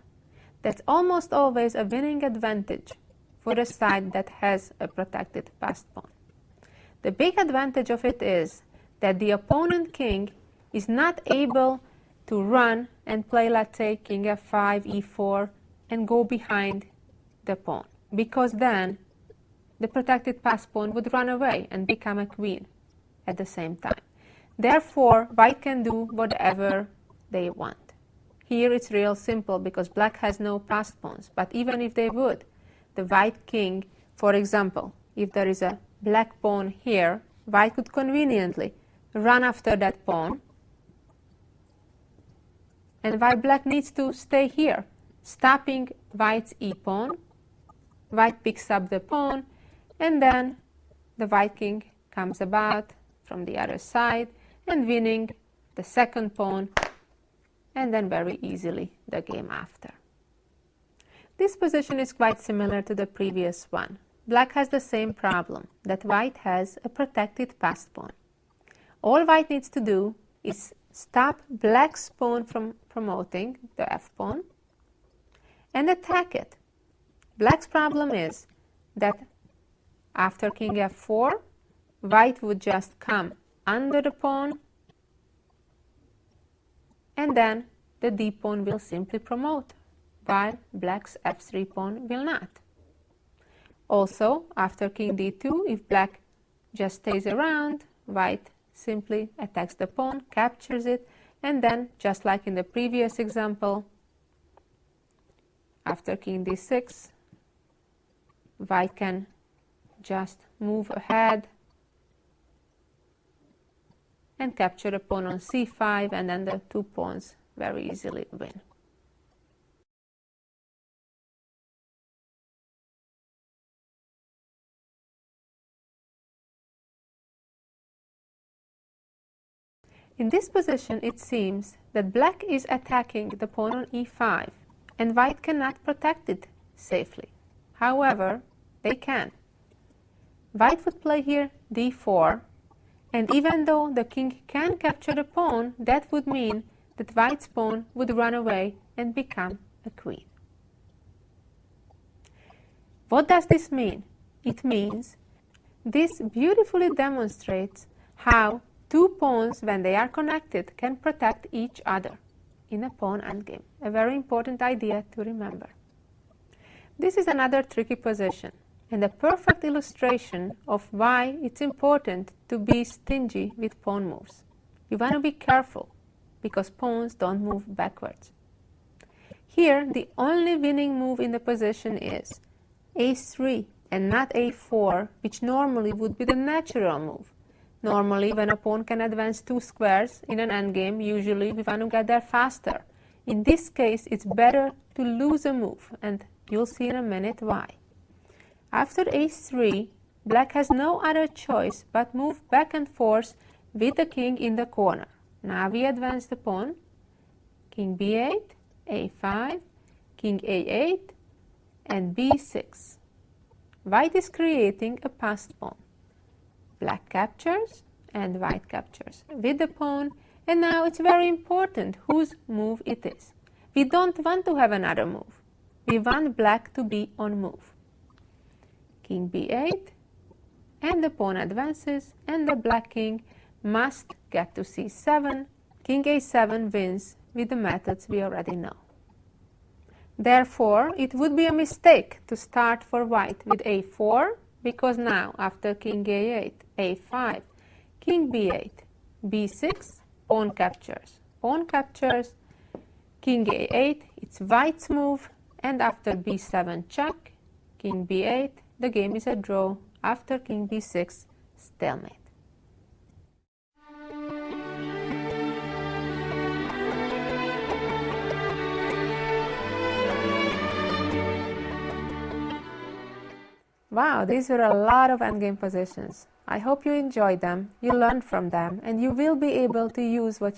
That's almost always a winning advantage for the side that has a protected passed pawn. The big advantage of it is that the opponent king is not able to run and play, let's say, king f5, e4, and go behind the pawn, because then the protected passed pawn would run away and become a queen at the same time. Therefore, white can do whatever they want. Here it's real simple because black has no passed pawns, but even if they would, the white king, for example, if there is a black pawn here, white could conveniently run after that pawn, and while black needs to stay here, stopping white's e-pawn, white picks up the pawn, and then the white king comes about from the other side and winning the second pawn, and then very easily the game after. This position is quite similar to the previous one. Black has the same problem, that white has a protected passed pawn. All white needs to do is stop black's pawn from promoting the f-pawn and attack it. Black's problem is that after king f4, white would just come under the pawn, and then the d pawn will simply promote, while black's f3 pawn will not. Also, after king d2, if black just stays around, white simply attacks the pawn, captures it, and then, just like in the previous example, after king d6, white can just move ahead and capture a pawn on c5, and then the two pawns very easily win. In this position, it seems that black is attacking the pawn on e5, and white cannot protect it safely. However, they can. White would play here d4, and even though the king can capture the pawn, that would mean that white's pawn would run away and become a queen. What does this mean? It means this beautifully demonstrates how two pawns, when they are connected, can protect each other in a pawn endgame. A very important idea to remember. This is another tricky position, and a perfect illustration of why it's important to be stingy with pawn moves. You want to be careful, because pawns don't move backwards. Here, the only winning move in the position is a3 and not a4, which normally would be the natural move. Normally, when a pawn can advance two squares in an endgame, usually we want to get there faster. In this case, it's better to lose a move, and you'll see in a minute why. After a3, black has no other choice but move back and forth with the king in the corner. Now we advance the pawn, king b8, a5, king a8, and b6. White is creating a passed pawn. Black captures and white captures with the pawn, and now it's very important whose move it is. We don't want to have another move. We want black to be on move. King b8, and the pawn advances, and the black king must get to c7. King a7 wins with the methods we already know. Therefore, it would be a mistake to start for white with a4, because now, after king a8, a5, king b8, b6, pawn captures, king a8, it's white's move, and after b7 check, king b8, the game is a draw. After king b6, stalemate. Wow, these were a lot of endgame positions. I hope you enjoyed them, you learned from them, and you will be able to use what you